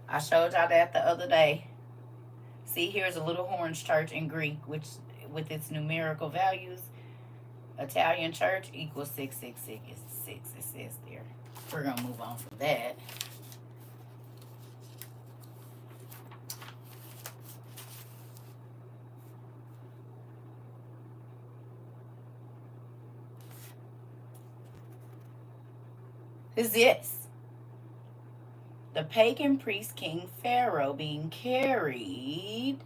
I showed y'all that the other day. See, here's a Little Horns church in Greek, which with its numerical values. Italian church equals 666. It's 6, it says there. We're going to move on from that. is this. The pagan priest King Pharaoh being carried.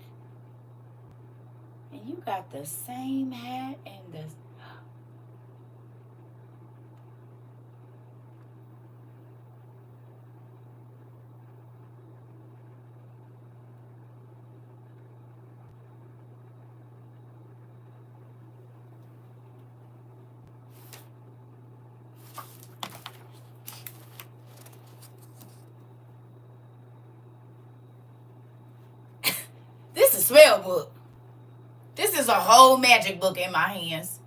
And you got the same hat and the... This is a spell book. This is a whole magic book in my hands.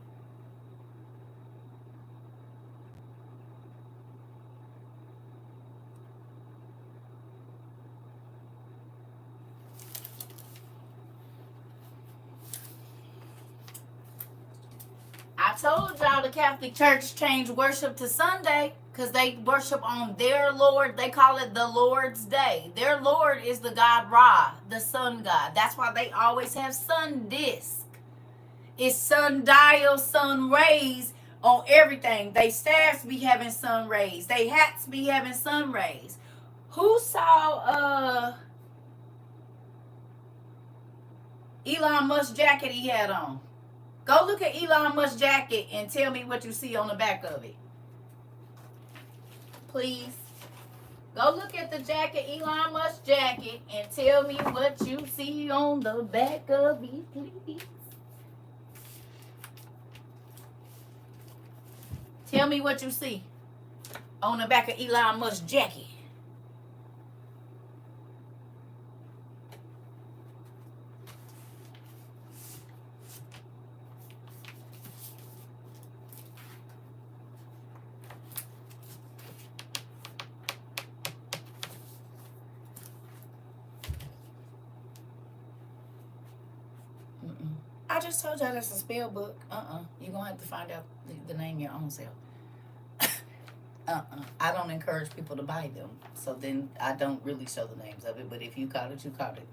I told y'all the Catholic Church changed worship to Sunday because they worship on their Lord. They call it the Lord's Day. Their Lord is the god Ra, the sun god. That's why they always have sun disc. It's sundial, sun rays on everything. They staffs be having sun rays. They hats be having sun rays. Who saw Elon Musk's jacket he had on? Go look at Elon Musk's jacket and tell me what you see on the back of it. Please. Go look at the jacket, Elon Musk's jacket, and tell me what you see on the back of it, please. Tell me what you see on the back of Elon Musk's jacket. I just told y'all that's a spell book. You're going to have to find out the name your own self. I don't encourage people to buy them. So then I don't really show the names of it. But if you caught it, you caught it.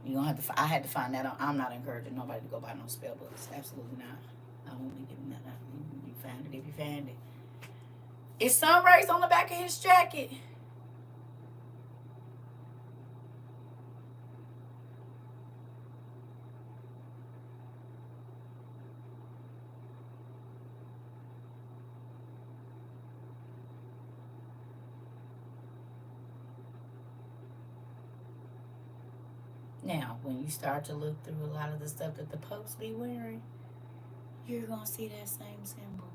You're going to have to... I had to find that out. I'm not encouraging nobody to go buy no spell books. Absolutely not. I won't be giving that out. You find it if you find it. It's sun rays on the back of his jacket. Now, when you start to look through a lot of the stuff that the popes be wearing, you're going to see that same symbol.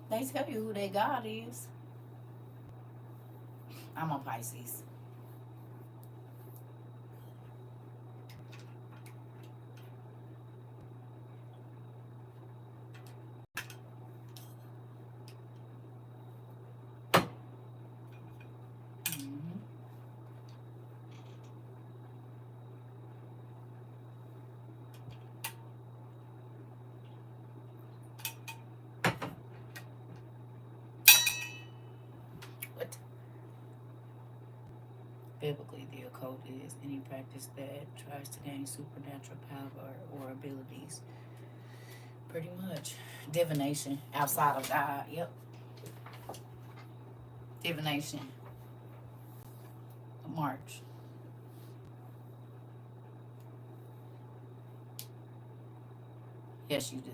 They tell you who their God is. I'm a Pisces. Biblically, the occult is any practice that tries to gain supernatural power or abilities. Pretty much. Divination outside of God. Yep. Divination. March. Yes, you do.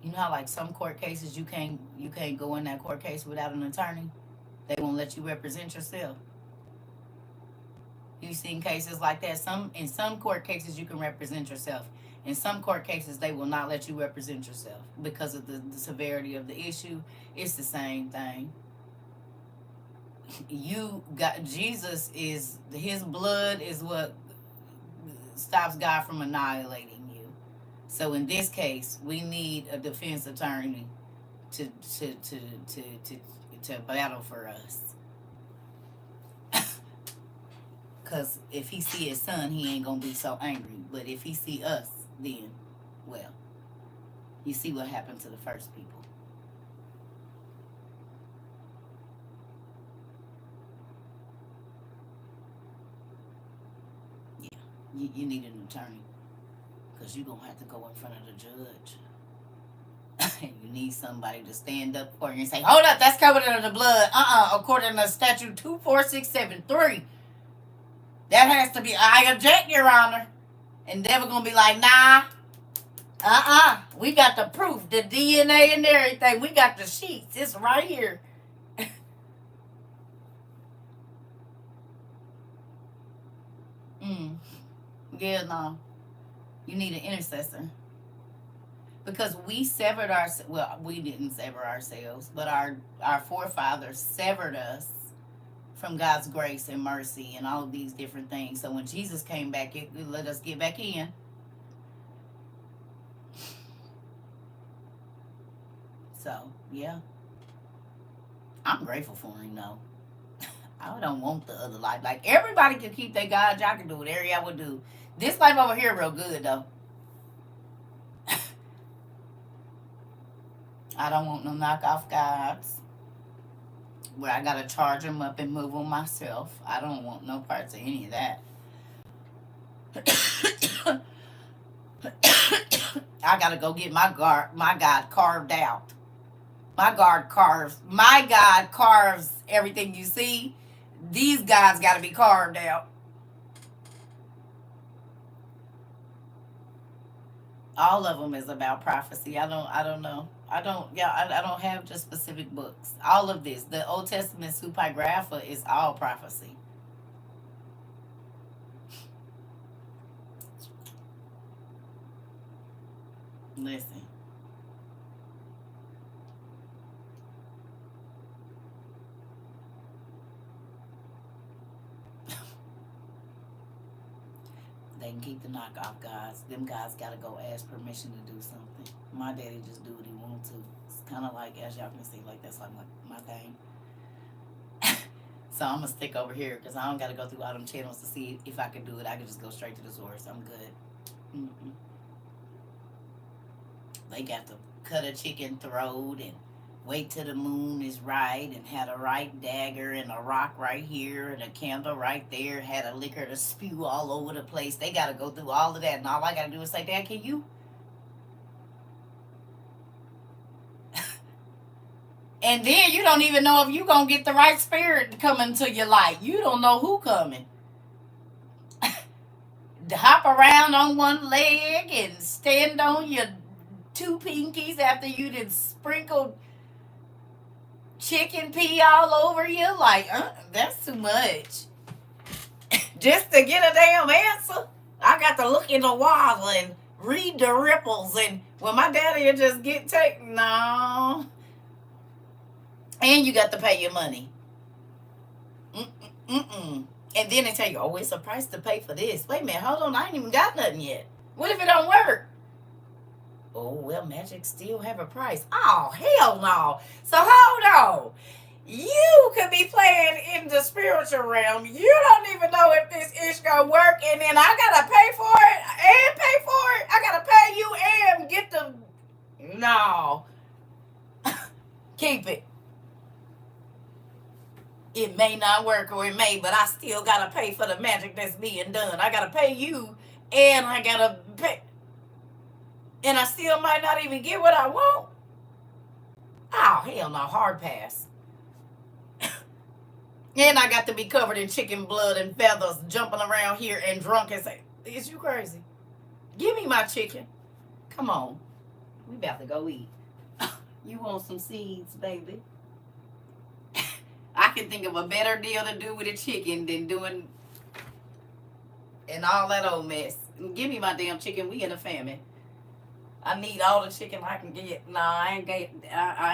You know how like some court cases you can't go in that court case without an attorney? They won't let you represent yourself. You've seen cases like that. In some court cases you can represent yourself. In some court cases they will not let you represent yourself because of the severity of the issue. It's the same thing. Jesus is his blood is what stops God from annihilating you. So in this case, we need a defense attorney to battle for us. Because if he see his son, he ain't gonna be so angry. But if he see us, then well, You see what happened to the first people. Yeah, you need an attorney because you're going to have to go in front of the judge. You need somebody to stand up for you and say, hold up, that's covered under the blood. According to statute 24673. That has to be, I object, Your Honor. And they were going to be like, nah, we got the proof, the DNA and everything. We got the sheets. It's right here. Yeah, no. You need an intercessor. Because we severed we didn't sever ourselves, but our forefathers severed us from God's grace and mercy and all of these different things. So when Jesus came back, it let us get back in. So, yeah. I'm grateful for him, though. I don't want the other life. Like, everybody can keep their God. Y'all can do whatever y'all would do. This life over here real good, though. I don't want no knockoff gods where I gotta charge them up and move them myself. I don't want no parts of any of that. I gotta go get my God carved out. My God carves everything you see. These gods gotta be carved out. All of them is about prophecy. I don't know. I don't have just specific books. All of this, the Old Testament Supigrapha is all prophecy. Listen. They can keep the knockoff guys. Them guys gotta go ask permission to do something. My daddy just do what he wants to. It's kind of like, as y'all can see, like that's like my thing. So I'm gonna stick over here because I don't gotta go through all them channels to see if I can do it. I can just go straight to the source. I'm good. They got to cut a chicken throat and wait till the moon is right and had a right dagger and a rock right here and a candle right there, had a liquor to spew all over the place. They got to go through all of that, and all I got to do is say, Dad, can you? And then you don't even know if you going to get the right spirit coming to your light. You don't know who coming. Hop around on one leg and stand on your two pinkies after you done sprinkled chicken pee all over you. Like, that's too much. Just to get a damn answer, I got to look in the water and read the ripples. And when my daddy will just no. And you got to pay your money. And then they tell you, oh, it's a price to pay for this. Wait a minute, hold on, I ain't even got nothing yet. What if it don't work? Oh, well, magic still have a price. Oh, hell no. So hold on. You could be playing in the spiritual realm. You don't even know if this is going to work. And then I got to pay for it and pay for it. I got to pay you and get the... No. Keep it. It may not work or it may, but I still got to pay for the magic that's being done. I got to pay you and I got to pay... And I still might not even get what I want. Oh, hell no, hard pass. And I got to be covered in chicken blood and feathers, jumping around here and drunk and say, is you crazy? Give me my chicken. Come on. We about to go eat. You want some seeds, baby? I can think of a better deal to do with a chicken than doing and all that old mess. Give me my damn chicken. We in a famine. I need all the chicken I can get. No, I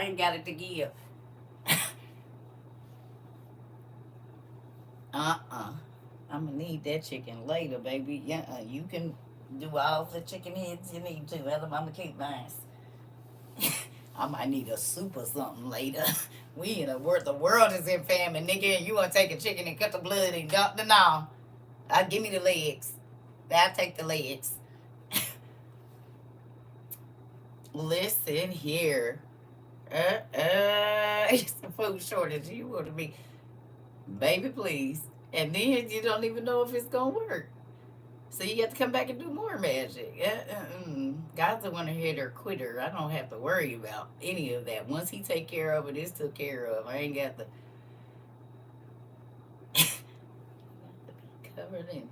ain't got it to give. I'm gonna need that chicken later, baby. Yeah, you can do all the chicken heads you need to. I'm gonna keep mine. I might need a soup or something later. We in a world. The world is in famine, nigga. And you wanna take a chicken and cut the blood and dump the no. Give me the legs. I'll take the legs. Listen here. It's a food shortage. You want to be, baby, please. And then you don't even know if it's going to work. So you have to come back and do more magic. God's the winner, hitter, quitter. I don't have to worry about any of that. Once He take care of it, it's took care of. I ain't got to be covered in.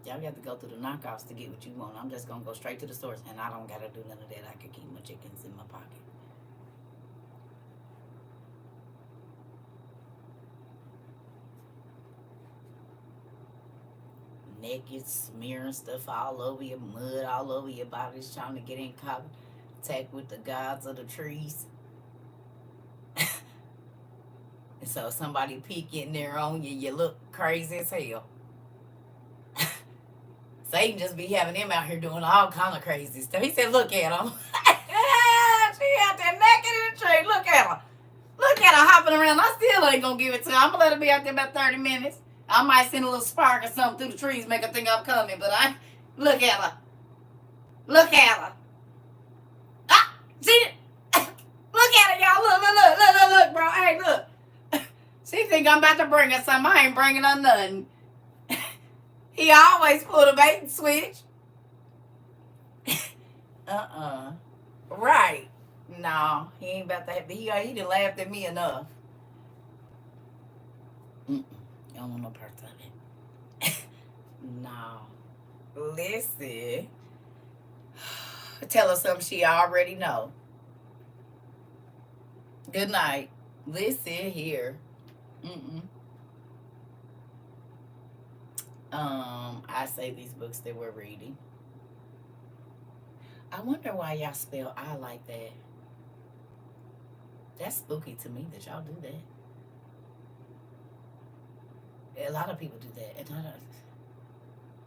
Y'all got to go through the knockoffs to get what you want. I'm just gonna go straight to the source, and I don't gotta do none of that. I can keep my chickens in my pocket. Naked, smearing stuff all over your mud, all over your body, trying to get in contact with the gods of the trees. And so somebody peek in there on you, you look crazy as hell. Satan just be having him out here doing all kind of crazy stuff. He said, look at him. She out there naked in the tree. Look at her. Look at her hopping around. I still ain't going to give it to her. I'm going to let her be out there about 30 minutes. I might send a little spark or something through the trees, make her think I'm coming. But look at her. Look at her. Ah, see it? Look at her, y'all. Look, bro. Hey, look. She think I'm about to bring her something. I ain't bringing her nothing. He always pull the bait and switch. Right. No, he ain't about that. He done laughed at me enough. I don't want no parts of it. No. Listen. Tell her something she already know. Good night. Listen here. I say these books that we're reading. I wonder why y'all spell I like that. That's spooky to me that y'all do that. A lot of people do that. And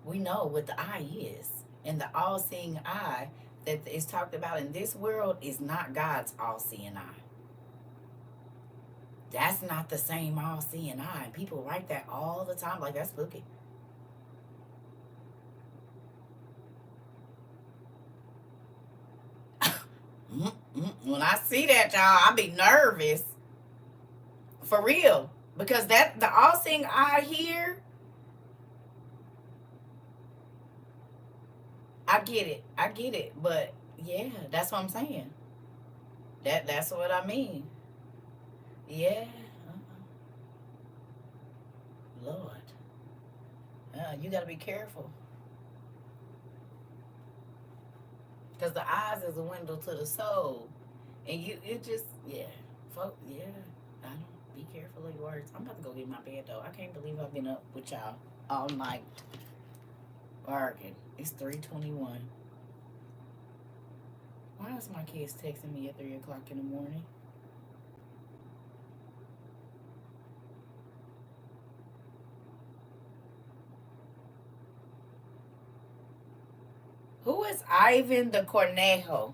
we know what the eye is. And the all-seeing eye that is talked about in this world is not God's all-seeing eye. That's not the same all-seeing eye. And people write that all the time. Like, that's spooky. When I see that, y'all, I be nervous. For real. Because that the all-seeing eye here, I get it. But yeah, that's what I'm saying. That's what I mean. Yeah. Lord. You got to be careful. Because the eyes is a window to the soul. And it just, yeah. I don't, be careful of your words. I'm about to go get in my bed, though. I can't believe I've been up with y'all all night barking. It's 3:21. Why is my kids texting me at 3 o'clock in the morning? Who is Ivan the Cornejo?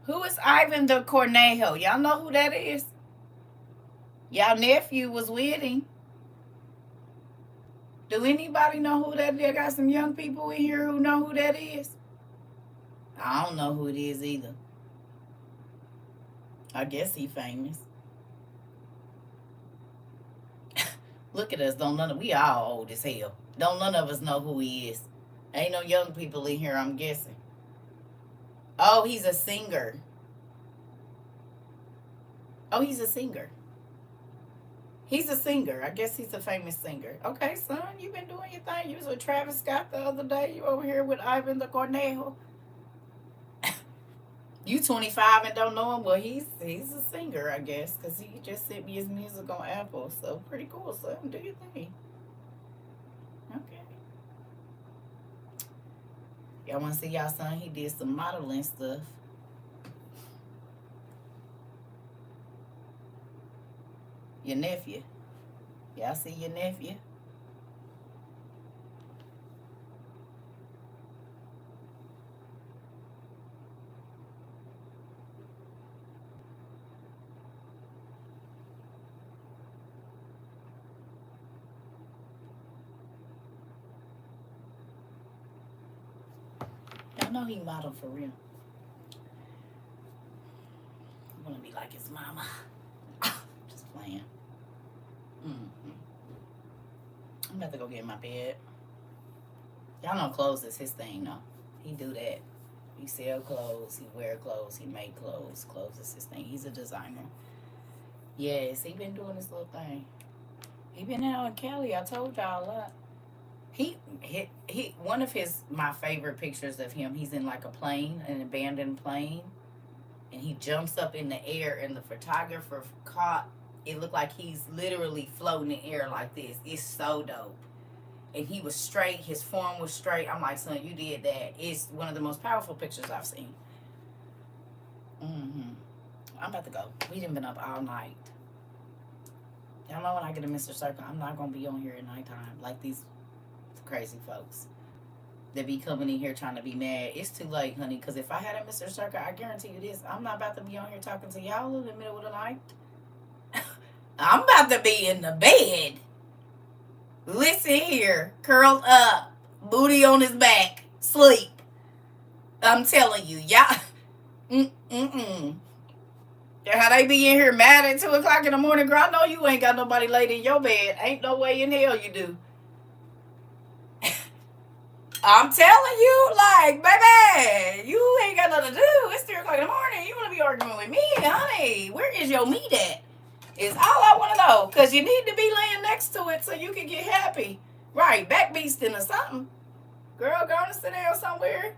Who is Ivan the Cornejo? Y'all know who that is? Y'all nephew was with him. Do anybody know who that is? I got some young people in here who know who that is. I don't know who it is either. I guess he famous. Look at us. We all old as hell. Don't none of us know who he is. Ain't no young people in here, I'm guessing. Oh, he's a singer. He's a singer. He's a singer. I guess he's a famous singer. Okay, son, you been doing your thing. You was with Travis Scott the other day. You over here with Ivan the Cornejo. You 25 and don't know him? Well, he's a singer, I guess, because he just sent me his music on Apple. So pretty cool, son. Do your thing. Okay. Y'all want to see y'all son? He did some modeling stuff. Your nephew. Y'all see your nephew? know he modeled for real. I want to be like his mama. Just playing. Mm-hmm. I'm about to go get in my bed. Y'all know clothes is his thing, though. He do that. He sell clothes. He wear clothes. He make clothes. Clothes is his thing. He's a designer. Yes, he been doing this little thing. He been out in Cali. I told y'all a lot. He one of his my favorite pictures of him. He's in like a plane, an abandoned plane, and he jumps up in the air, and the photographer caught. It looked like he's literally floating in the air like this. It's so dope. And he was straight. His form was straight. I'm like, son, you did that. It's one of the most powerful pictures I've seen. Mm-hmm. I'm about to go. We done been up all night. Y'all know when I get to Mr. CERCA, I'm not going to be on here at nighttime like these crazy folks that be coming in here trying to be mad. It's too late, honey, because if I had a Mr. CERCA, I guarantee you this, I'm not about to be on here talking to y'all in the middle of the night. I'm about to be in the bed. Listen here, curled up, booty on his back, sleep. I'm telling you, y'all. How they be in here mad at 2 o'clock in the morning, girl? I know you ain't got nobody laid in your bed. Ain't no way in hell you do. I'm telling you, like, baby, you ain't got nothing to do. It's 3 o'clock in the morning. You want to be arguing with me, honey? Where is your meat at? Is all I want to know. Because you need to be laying next to it so you can get happy. Right, back beasting or something. Girl, go on and sit down somewhere.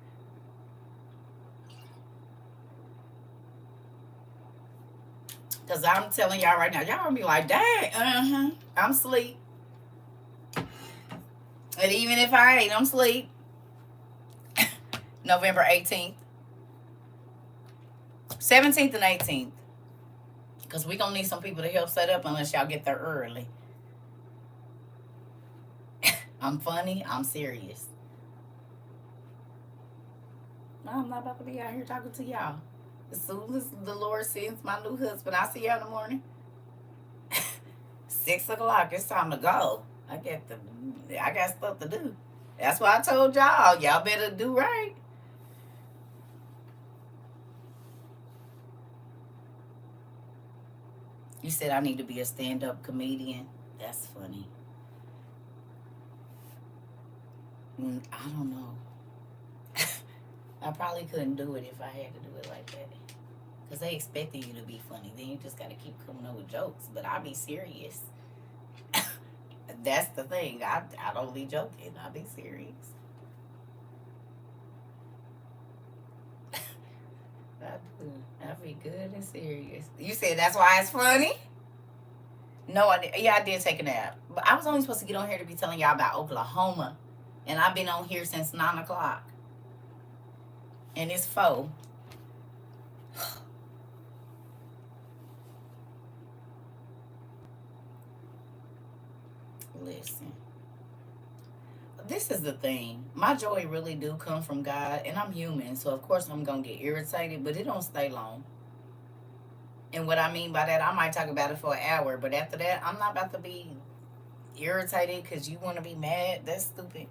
Because I'm telling y'all right now, y'all going to be like, dang, I'm asleep. And even if I ain't, I'm asleep. November 18th. 17th and 18th. Because we're going to need some people to help set up unless y'all get there early. I'm funny. I'm serious. No, I'm not about to be out here talking to y'all. As soon as the Lord sends my new husband, I'll see y'all in the morning. 6 o'clock. It's time to go. I got stuff to do. That's why I told y'all. Y'all better do right. You said I need to be a stand-up comedian. That's funny. I don't know. I probably couldn't do it if I had to do it like that. Because they expected you to be funny. Then you just got to keep coming up with jokes. But I'll be serious. That's the thing. I don't be joking. I'll be serious. I'll be good and serious. You said that's why it's funny? No, I did take a nap. But I was only supposed to get on here to be telling y'all about Oklahoma. And I've been on here since 9 o'clock. And it's 4. Listen. This is the thing. My joy really do come from God. And I'm human. So, of course, I'm going to get irritated. But it don't stay long. And what I mean by that, I might talk about it for an hour. But after that, I'm not about to be irritated because you want to be mad. That's stupid.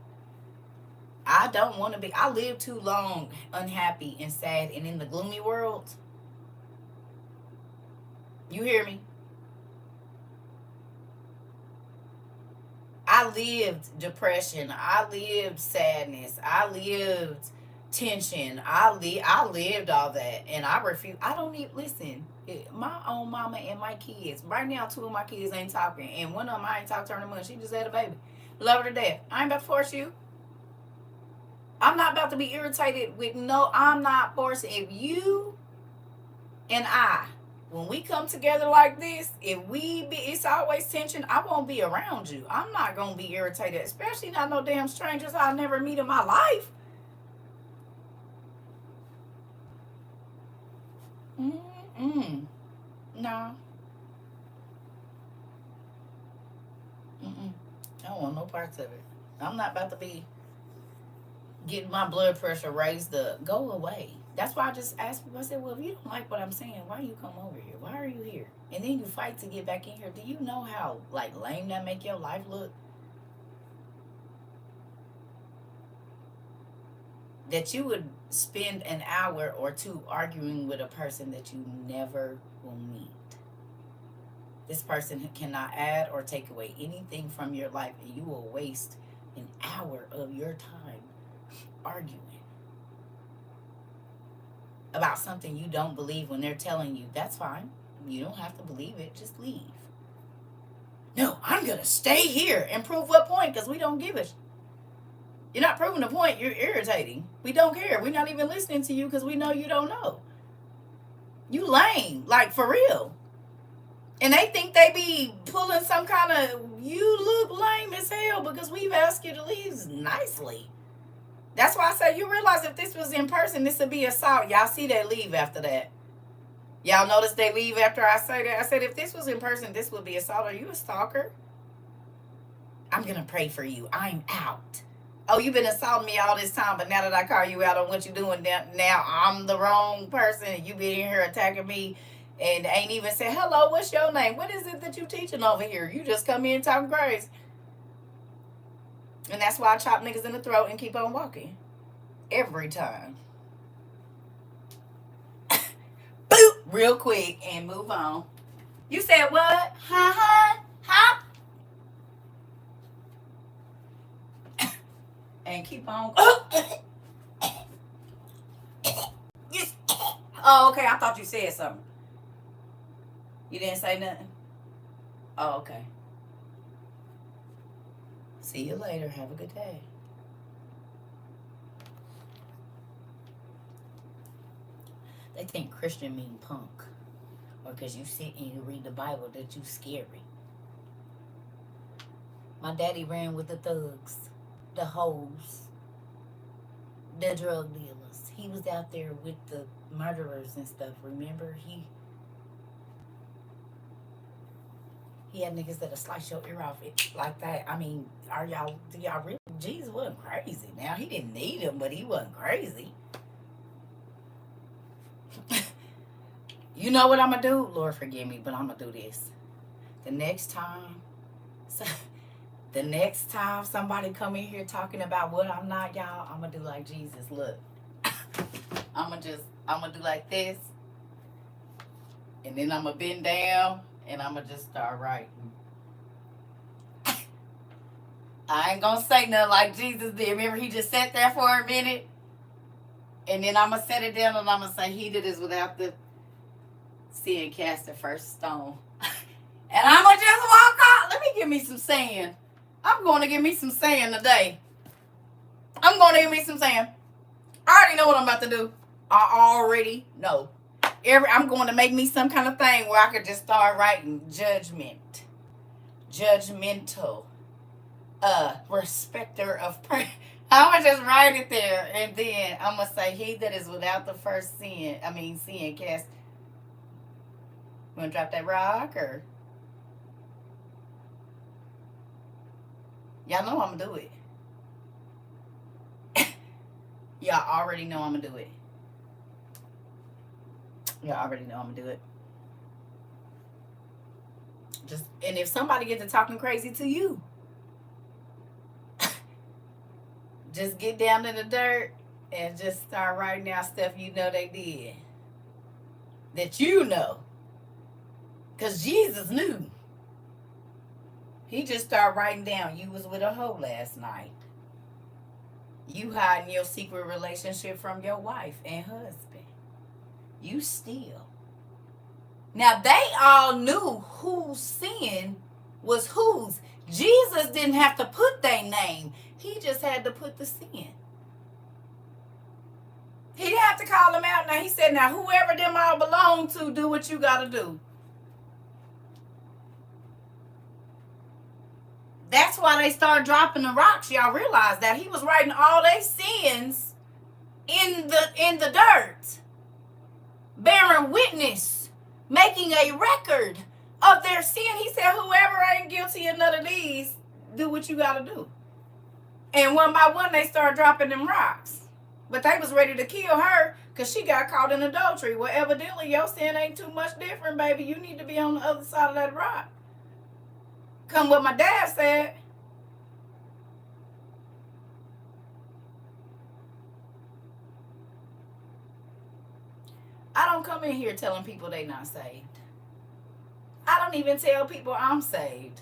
I don't want to be. I lived too long unhappy and sad and in the gloomy world. You hear me? I lived depression. I lived sadness. I lived tension. I lived all that. And I refuse. I don't even listen. My own mama and my kids. Right now, 2 of my kids ain't talking. And one of them I ain't talked to her in a month. She just had a baby. Love her to death. I ain't about to force you. I'm not about to be irritated with I'm not forcing. If you and I, when we come together like this, it's always tension, I won't be around you. I'm not going to be irritated, especially not no damn strangers I'll never meet in my life. No. I don't want no parts of it. I'm not about to be getting my blood pressure raised up. Go away. That's why I just asked people. I said, well, if you don't like what I'm saying, why you come over here? Why are you here? And then you fight to get back in here. Do you know how lame that make your life look? that you would spend an hour or two arguing with a person that you never will meet. This person cannot add or take away anything from your life, and you will waste an hour of your time arguing about something you don't believe when they're telling you, that's fine. You don't have to believe it. Just leave. No, I'm going to stay here and prove what point, because we don't give a You're not proving the point. You're irritating. We don't care. We're not even listening to you because we know you don't know. You lame. Like, for real. And they think they be pulling some kind of, you look lame as hell because we've asked you to leave nicely. That's why I say, you realize if this was in person, this would be assault. Y'all see they leave after that. Y'all notice they leave after I say that? I said, if this was in person, this would be assault. Are you a stalker? I'm going to pray for you. I'm out. Oh, you've been assaulting me all this time, but now that I call you out on what you're doing, now I'm the wrong person, and you been here attacking me and ain't even said, hello, what's your name? What is it that you teaching over here? You just come in talking crazy. And that's why I chop niggas in the throat and keep on walking. Every time. Boop! Real quick and move on. You said what? Ha. And keep on. Oh, okay. I thought you said something. You didn't say nothing? Oh, okay. See you later. Have a good day. They think Christian mean punk. Or because you sit and you read the Bible that you scary. My daddy ran with the thugs, the hoes, the drug dealers. He was out there with the murderers and stuff. Remember? He had niggas that'll slice your ear off it like that. I mean, do y'all really? Jesus wasn't crazy. Now, he didn't need him, but he wasn't crazy. You know what I'm going to do? Lord, forgive me, but I'm going to do this. The next time somebody come in here talking about what I'm not, y'all, I'm going to do like Jesus. Look. I'm going to do like this. And then I'm going to bend down. And I'm going to just start writing. I ain't going to say nothing like Jesus did. Remember, he just sat there for a minute. And then I'm going to set it down and I'm going to say, he that is without the sin cast the first stone. And I'm going to just walk out. Let me give me some sand. I'm going to give me some sand today. I'm going to give me some sand. I already know what I'm about to do. I already know. I'm going to make me some kind of thing where I could just start writing judgmental, respecter of prayer. I'm going to just write it there, and then I'm going to say, he that is without the first sin cast. You want to drop that rock, or? Y'all know I'm going to do it. Y'all already know I'm going to do it. Y'all already know I'm going to do it. And if somebody gets to talking crazy to you, just get down in the dirt and just start writing out stuff you know they did. That you know. Because Jesus knew. He just started writing down, you was with a hoe last night. You hiding your secret relationship from your wife and husband. You steal. Now, they all knew whose sin was whose. Jesus didn't have to put their name. He just had to put the sin. He didn't have to call them out. Now, he said, now, whoever them all belong to, do what you got to do. That's why they started dropping the rocks. Y'all realize that he was writing all their sins in the dirt. Bearing witness, making a record of their sin. He said, whoever ain't guilty of none of these, do what you got to do. And one by one, they started dropping them rocks. But they was ready to kill her because she got caught in adultery. Well, evidently, your sin ain't too much different, baby. You need to be on the other side of that rock. Come what my dad said. don't come in here telling people they not saved. I don't even tell people I'm saved.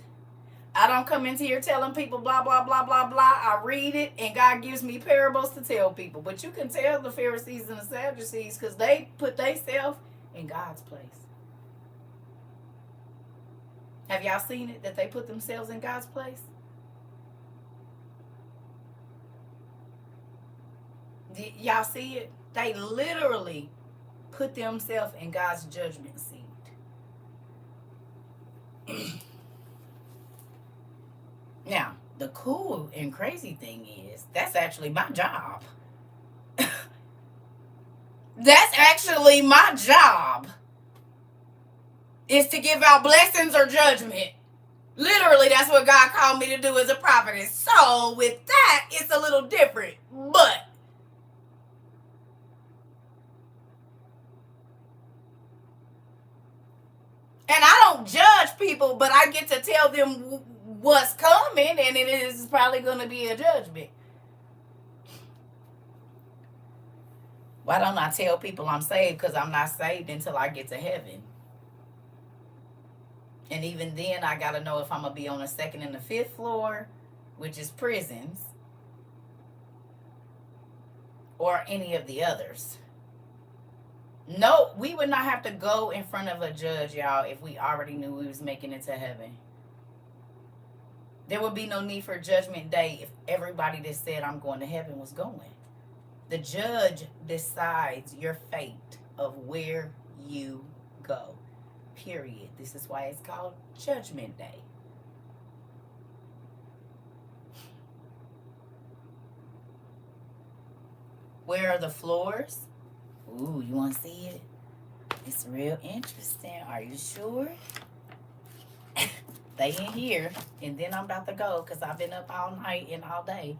I don't come into here telling people blah, blah, blah, blah, blah. I read it and God gives me parables to tell people. But you can tell the Pharisees and the Sadducees because they put themselves in God's place. Have y'all seen it that they put themselves in God's place? Y'all see it? They literally put themselves in God's judgment seat. Now, the cool and crazy thing is, that's actually my job. That's actually my job. Is to give out blessings or judgment. Literally, that's what God called me to do as a prophetess. So, with that, it's a little different. But and I don't judge people, but I get to tell them what's coming, and it is probably going to be a judgment. Why don't I tell people I'm saved? Because I'm not saved until I get to heaven. And even then, I got to know if I'm going to be on the 2nd and the 5th floor, which is prisons, or any of the others. No, we would not have to go in front of a judge, y'all, if we already knew we was making it to heaven. There would be no need for judgment day if everybody that said I'm going to heaven was going. The judge decides your fate of where you go. Period. This is why it's called Judgment Day. Where are the floors? Ooh, you want to see it? It's real interesting. Are you sure? They in here. And then I'm about to go because I've been up all night and all day.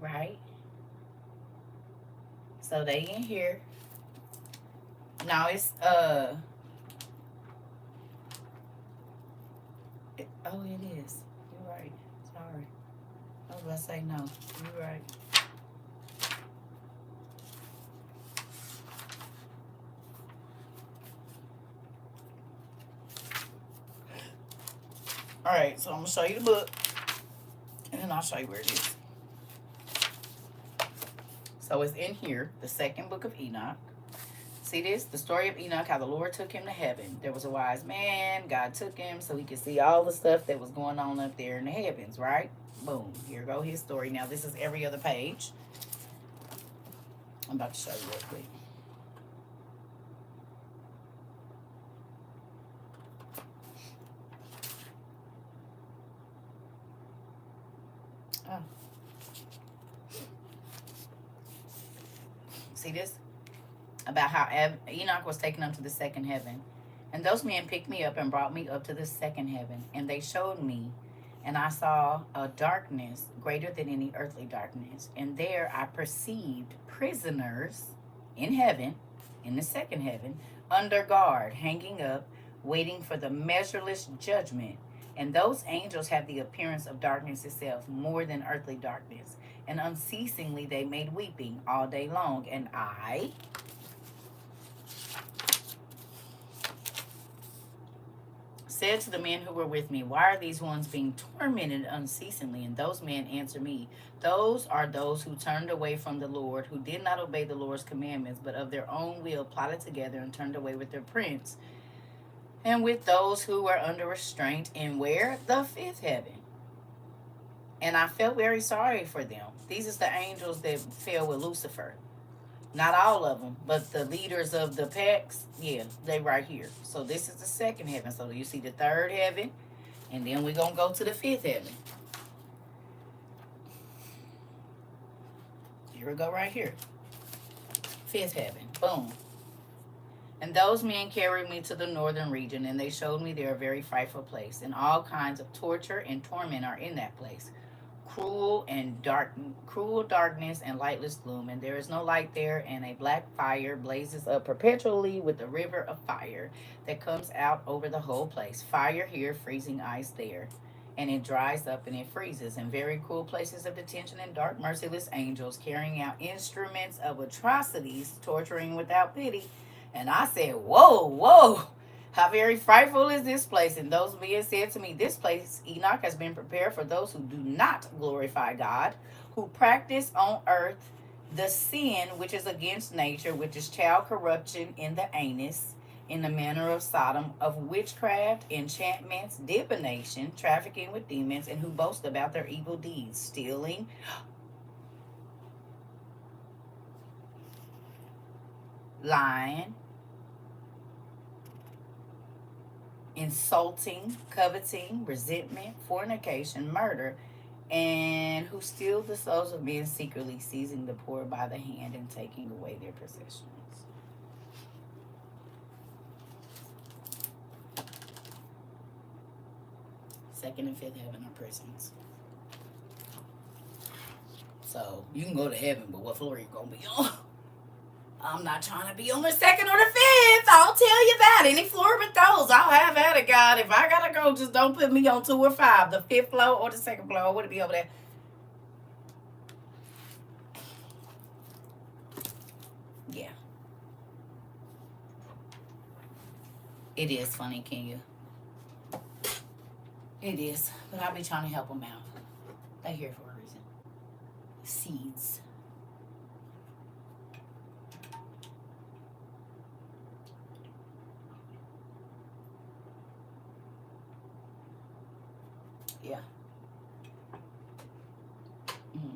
Right? So they in here. Now it's oh, it is. You're right. Sorry. I was about to say no. You're right. Alright, so I'm going to show you the book. And then I'll show you where it is. So it's in here, the 2nd book of Enoch. See this? The story of Enoch, how the Lord took him to heaven. There was a wise man. God took him so he could see all the stuff that was going on up there in the heavens, right? Boom. Here go his story. Now, this is every other page. I'm about to show you real quick. Oh. See this? About how Enoch was taken up to the 2nd heaven. And those men picked me up and brought me up to the 2nd heaven. And they showed me, and I saw a darkness greater than any earthly darkness. And there I perceived prisoners in heaven, in the 2nd heaven, under guard, hanging up, waiting for the measureless judgment. And those angels have the appearance of darkness itself, more than earthly darkness. And unceasingly they made weeping all day long. And I said to the men who were with me, why are these ones being tormented unceasingly? And those men answered me, those are those who turned away from the Lord, who did not obey the Lord's commandments, but of their own will plotted together and turned away with their prince, and with those who were under restraint in where? The 5th heaven. And I felt very sorry for them. These are the angels that fell with Lucifer. Not all of them, but the leaders of the packs, yeah, they right here. So this is the 2nd heaven. So you see the 3rd heaven, and then we're going to go to the 5th heaven. Here we go right here. 5th heaven. Boom. And those men carried me to the northern region, and they showed me there a very frightful place, and all kinds of torture and torment are in that place. Cruel darkness and lightless gloom, and there is no light there, and a black fire blazes up perpetually with a river of fire that comes out over the whole place. Fire here, freezing ice there. and it dries up and it freezes in very cool places of detention and dark, merciless angels carrying out instruments of atrocities, torturing without pity. And I said, whoa, whoa. How very frightful is this place? And those being said to me, this place, Enoch, has been prepared for those who do not glorify God, who practice on earth the sin which is against nature, which is child corruption in the anus, in the manner of Sodom, of witchcraft, enchantments, divination, trafficking with demons, and who boast about their evil deeds, stealing, lying, insulting, coveting, resentment, fornication, murder, and who steal the souls of men secretly, seizing the poor by the hand and taking away their possessions. Second and fifth heaven are prisons. So you can go to heaven, but what floor are you gonna be on? I'm not trying to be on the second or the fifth. I'll tell you that. Any floor but those, I'll have at it, God. If I gotta go, just don't put me on 2 or 5, the fifth floor or the second floor. Would it be over there? Yeah. It is funny, can you? It is, but I'll be trying to help them out. They're here for a reason. Seeds. Yeah. Mm-hmm.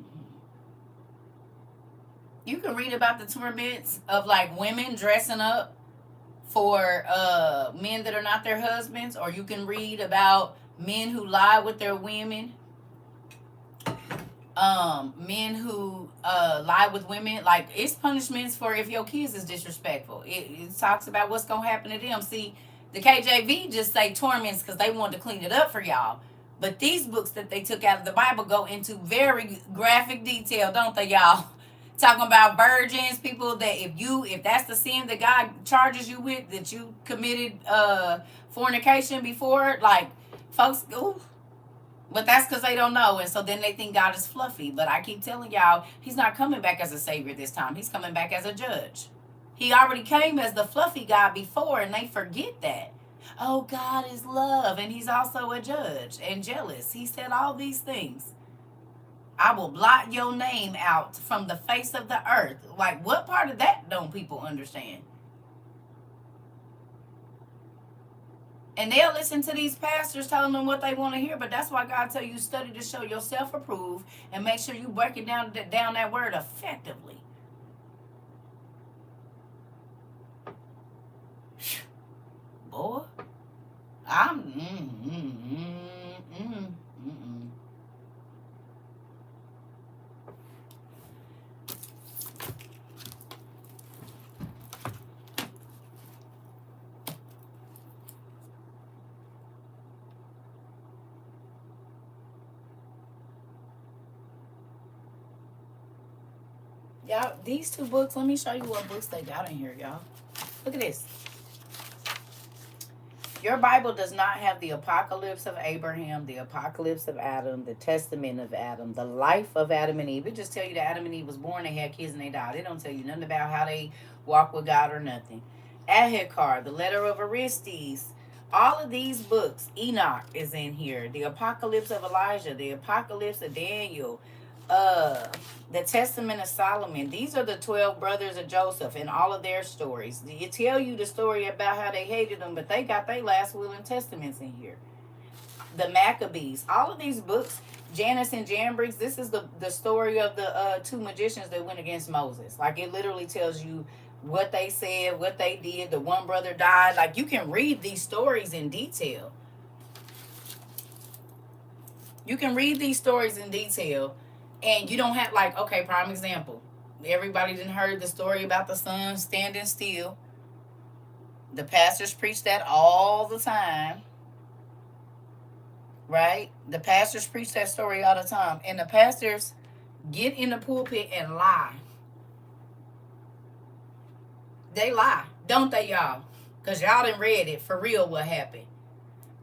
You can read about the torments of like women dressing up for men that are not their husbands, or you can read about men who lie with their women, men who lie with women. Like, it's punishments for if your kids is disrespectful. It talks about what's gonna happen to them. See, the KJV just say torments because they wanted to clean it up for y'all, but these books that they took out of the Bible go into very graphic detail, don't they, y'all? Talking about virgins, people that if that's the sin that God charges you with, that you committed fornication before, like, folks, ooh. But that's because they don't know, and so then they think God is fluffy. But I keep telling y'all, he's not coming back as a savior this time. He's coming back as a judge. He already came as the fluffy God before, and they forget that. Oh, God is love, and he's also a judge and jealous. He said all these things. I will blot your name out from the face of the earth. Like, what part of that don't people understand? And they'll listen to these pastors telling them what they want to hear, but that's why God tell you study to show yourself approved and make sure you break down that word effectively. Boy, y'all, these 2 books, let me show you what books they got in here, y'all. Look at this. Your Bible does not have the apocalypse of Abraham, the apocalypse of Adam, the testament of Adam, the life of Adam and Eve. It just tell you that Adam and Eve was born, they had kids, and they died. It don't tell you nothing about how they walk with God or nothing. Ahikar, the letter of Orestes. All of these books, Enoch is in here. The apocalypse of Elijah, the apocalypse of Daniel, the testament of Solomon. These are the 12 brothers of Joseph and all of their stories. It tell you the story about how they hated them, but they got their last will and testaments in here. The Maccabees, all of these books, Janus and Jambres, this is the story of the 2 magicians that went against Moses. Like, it literally tells you what they said, what they did. The one brother died. Like, you can read these stories in detail. You can read these stories in detail. And you don't have, like, okay, prime example. Everybody done heard the story about the sun standing still. The pastors preach that all the time. Right? The pastors preach that story all the time. And the pastors get in the pulpit and lie. They lie, don't they, y'all? Because y'all done read it for real what happened.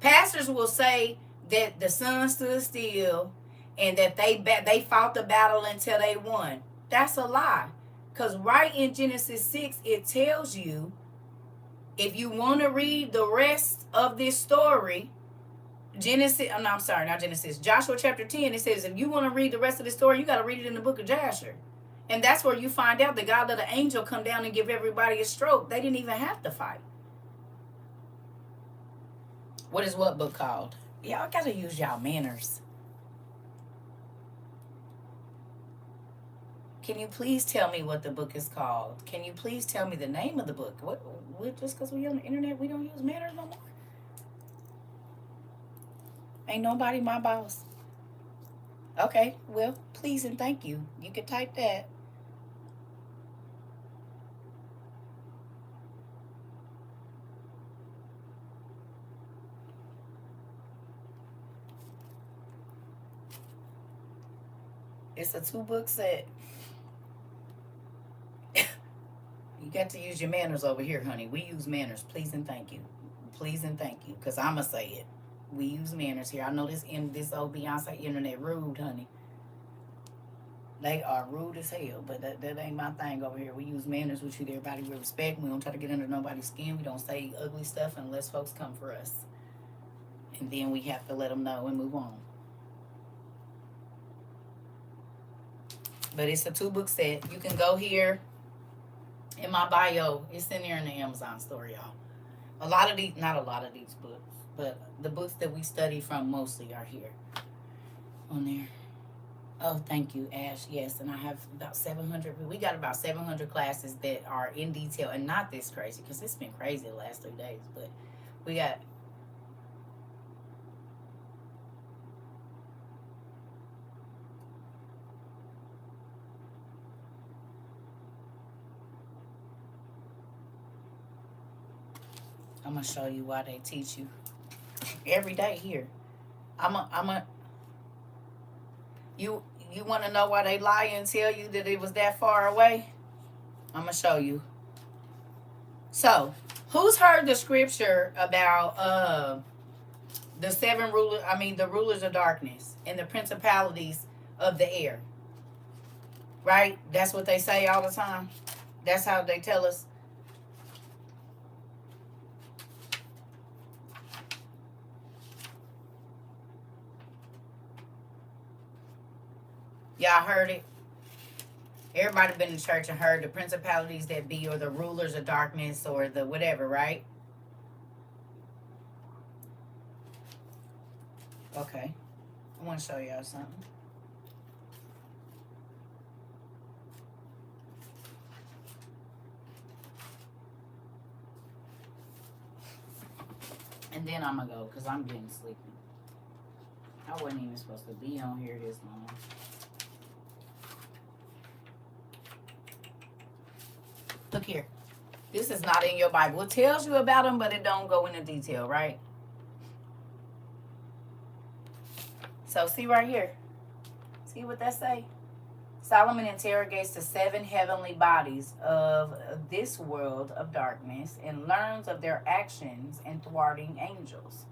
Pastors will say that the sun stood still and that they fought the battle until they won. That's a lie. Because right in Genesis 6, it tells you, if you want to read the rest of this story, Joshua chapter 10, it says, if you want to read the rest of the story, you got to read it in the book of Joshua. And that's where you find out the God let an angel come down and give everybody a stroke. They didn't even have to fight. What is what book called? Y'all got to use y'all manners. Can you please tell me what the book is called? Can you please tell me the name of the book? What just because we on the internet, we don't use manners no more? Ain't nobody my boss. Okay, well, please and thank you. You can type that. It's a 2-book set. You got to use your manners over here, honey. We use manners. Please and thank you. Please and thank you. Because I'm going to say it. We use manners here. I know this old Beyonce internet rude, honey. They are rude as hell. But that ain't my thing over here. We use manners. We treat everybody with respect. We don't try to get under nobody's skin. We don't say ugly stuff unless folks come for us. And then we have to let them know and move on. But it's a 2-book set. You can go here in my bio. It's in there in the Amazon store, y'all. Not a lot of these books, but the books that we study from mostly are here on there. Oh, thank you, Ash. Yes, and I have about 700. We got about 700 classes that are in detail and not this crazy, because it's been crazy the last 3 days. But we got... I'm going to show you why they teach you every day here. You want to know why they lie and tell you that it was that far away? I'm going to show you. So, who's heard the scripture about the rulers of darkness and the principalities of the air? Right? That's what they say all the time. That's how they tell us. Y'all heard it? Everybody been in church and heard the principalities that be, or the rulers of darkness, or the whatever, right? Okay. I want to show y'all something. And then I'm going to go because I'm getting sleepy. I wasn't even supposed to be on here this long. Look here. This is not in your Bible. It tells you about them, but it don't go into detail, right? So see right here. See what that say? Solomon interrogates the 7 heavenly bodies of this world of darkness and learns of their actions in thwarting angels.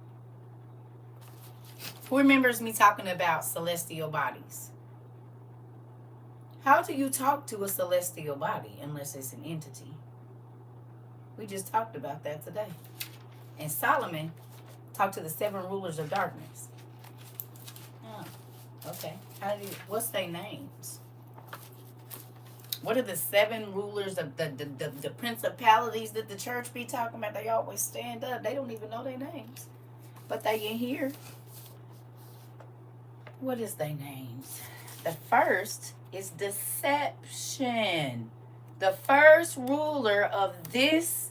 Who remembers me talking about celestial bodies? How do you talk to a celestial body unless it's an entity? We just talked about that today. And Solomon talked to the 7 rulers of darkness. Oh, okay. What's their names? What are the 7 rulers of the principalities that the church be talking about? They always stand up. They don't even know their names. But they in here. What is their names? The first is deception. The first ruler of this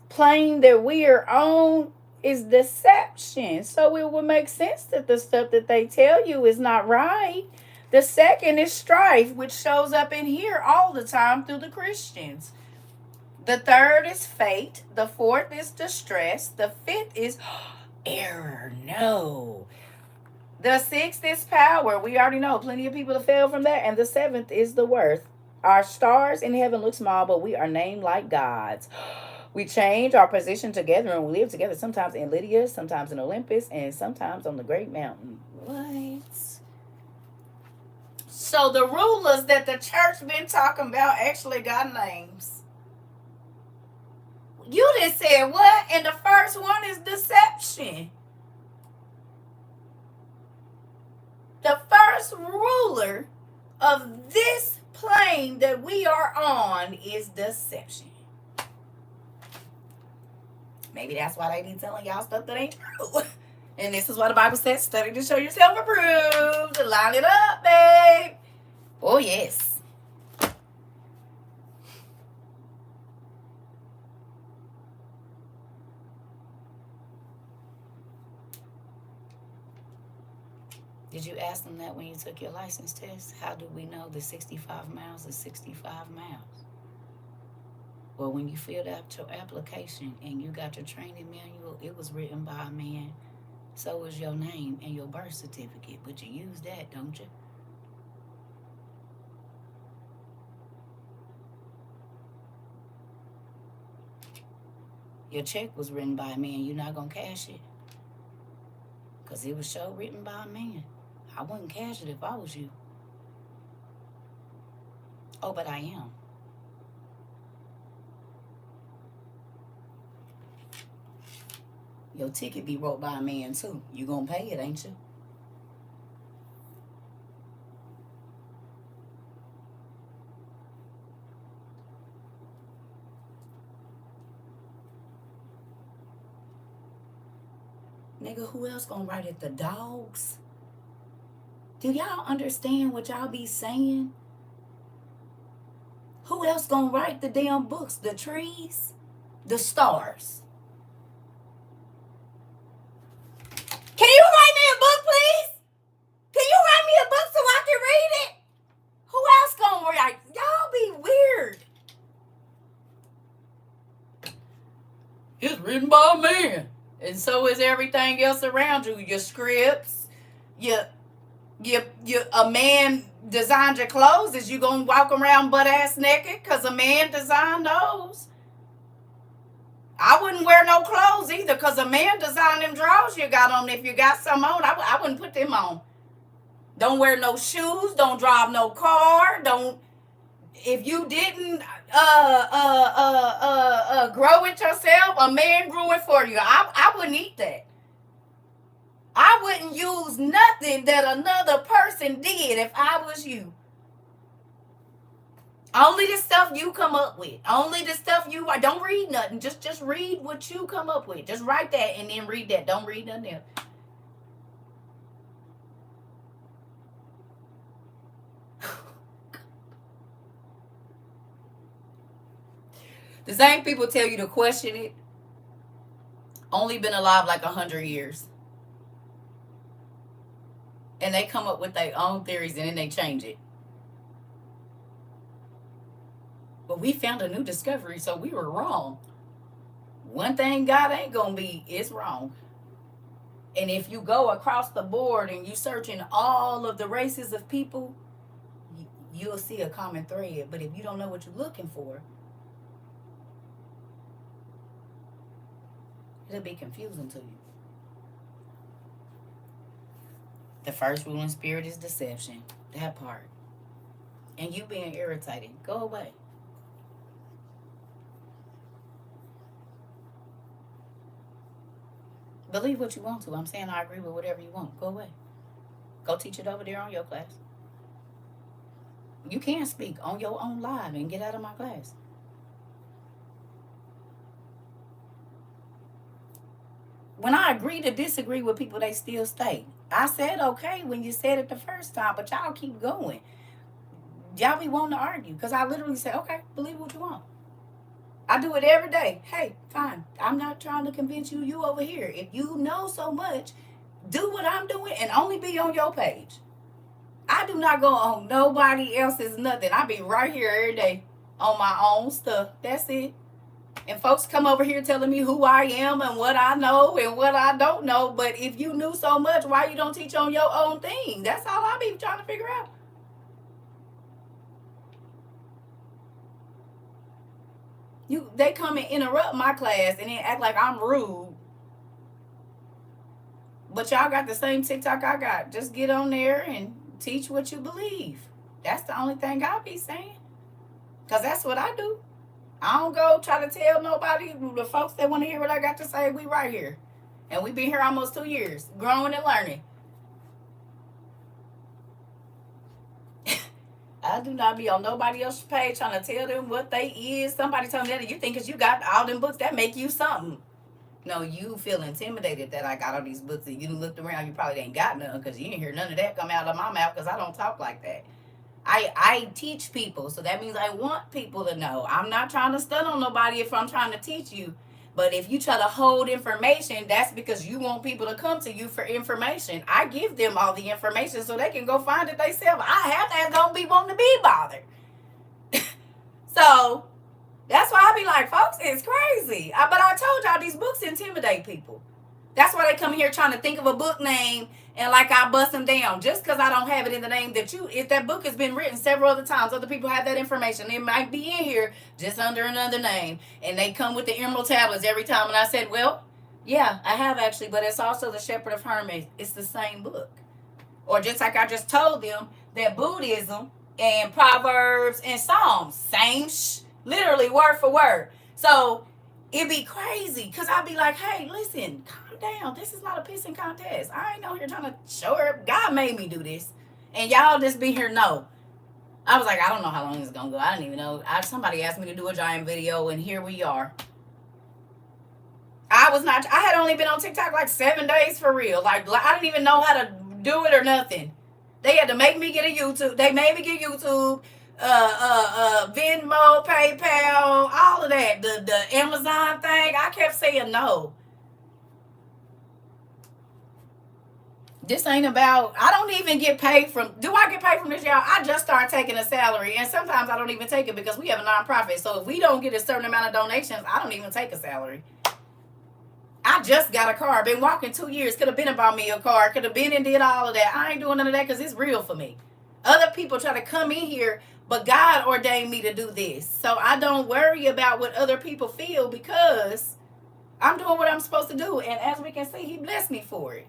plane that we are on is deception. So it would make sense that the stuff that they tell you is not right. The second is strife, which shows up in here all the time through the Christians. The third is fate. The fourth is distress. The fifth is error. No. The 6th is power. We already know plenty of people have failed from that. And the 7th is the worth. Our stars in heaven look small, but we are named like gods. We change our position together and we live together, sometimes in Lydia, sometimes in Olympus, and sometimes on the Great Mountain. What? So the rulers that the church been talking about actually got names. You just said what? And the first one is deception. The first ruler of this plane that we are on is deception. Maybe that's why they be telling y'all stuff that ain't true. And this is what the Bible says, study to show yourself approved. Line it up, babe. Oh, yes. Did you ask them that when you took your license test? How do we know the 65 miles is 65 miles? Well, when you filled out your application and you got your training manual, it was written by a man. So was your name and your birth certificate. But you use that, don't you? Your check was written by a man. You're not going to cash it? Because it was sure written by a man. I wouldn't cash it if I was you. Oh, but I am. Your ticket be wrote by a man too. You gonna pay it, ain't you? Nigga, who else gonna write it? The dogs? Do y'all understand what y'all be saying? Who else gonna write the damn books? The trees? The stars? Can you write me a book, please? Can you write me a book so I can read it? Who else gonna write? Y'all be weird. It's written by a man. And so is everything else around you. Your scripts, your a man designed your clothes. Is you gonna walk around butt ass naked? Cause a man designed those. I wouldn't wear no clothes either, cause a man designed them drawers you got on. If you got some on, I wouldn't put them on. Don't wear no shoes. Don't drive no car. Don't. If you didn't grow it yourself, a man grew it for you. I wouldn't eat that. I wouldn't use nothing that another person did if I was you. Only the stuff you come up with. Only the stuff you don't read nothing. Just read what you come up with. Just write that and then read that. Don't read nothing else. The same people tell you to question it. Only been alive like 100 years. And they come up with their own theories and then they change it. But we found a new discovery, so we were wrong. One thing God ain't gonna be is wrong. And if you go across the board and you search in all of the races of people, you'll see a common thread. But if you don't know what you're looking for, it'll be confusing to you. The first ruling spirit is deception. That part. And you being irritated. Go away. Believe what you want to. I'm saying I agree with whatever you want. Go away. Go teach it over there on your class. You can't speak on your own live and get out of my class. When I agree to disagree with people, they still stay. I said okay when you said it the first time, but y'all keep going. Y'all be wanting to argue because I literally say, okay, believe what you want. I do it every day. Hey, fine. I'm not trying to convince you. You over here. If you know so much, do what I'm doing and only be on your page. I do not go on nobody else's nothing. I be right here every day on my own stuff. That's it. And folks come over here telling me who I am and what I know and what I don't know. But if you knew so much, why you don't teach on your own thing? That's all I be trying to figure out. They come and interrupt my class and then act like I'm rude. But y'all got the same TikTok I got. Just get on there and teach what you believe. That's the only thing I'll be saying. Because that's what I do. I don't go try to tell nobody. The folks that want to hear what I got to say, we right here. And we've been here almost 2 years, growing and learning. I do not be on nobody else's page trying to tell them what they is. Somebody told me that you think because you got all them books that make you something. No, you feel intimidated that I got all these books and you looked around, you probably ain't got none because you didn't hear none of that come out of my mouth because I don't talk like that. I teach people, so that means I want people to know. I'm not trying to stun on nobody if I'm trying to teach you. But if you try to hold information, that's because you want people to come to you for information. I give them all the information so they can go find it themselves. I have that don't be wanting to be bothered. So that's why I be like, folks, it's crazy. But I told y'all these books intimidate people. That's why they come here trying to think of a book name and like I bust them down. Just because I don't have it in the name that if that book has been written several other times, other people have that information. It might be in here just under another name. And they come with the emerald tablets every time. And I said, well, yeah, I have actually. But it's also the Shepherd of Hermes. It's the same book. Or just like I just told them that Buddhism and Proverbs and Psalms, same literally word for word. So it'd be crazy because I'd be like, hey, listen, calm down. This is not a pissing contest. I ain't out here trying to show her. God made me do this. And y'all just be here, no. I was like, I don't know how long it's going to go. I didn't even know. Somebody asked me to do a giant video, and here we are. I had only been on TikTok like 7 days for real. Like, I didn't even know how to do it or nothing. They had to make me get a YouTube. They made me get YouTube. Venmo, PayPal, all of that, the Amazon thing. I kept saying no. This ain't about. I don't even get paid from. Do I get paid from this, y'all? I just started taking a salary, and sometimes I don't even take it because we have a nonprofit. So if we don't get a certain amount of donations, I don't even take a salary. I just got a car. Been walking 2 years. Could have been about me a car. Could have been and did all of that. I ain't doing none of that because it's real for me. Other people try to come in here, but God ordained me to do this. So I don't worry about what other people feel because I'm doing what I'm supposed to do. And as we can see, he blessed me for it.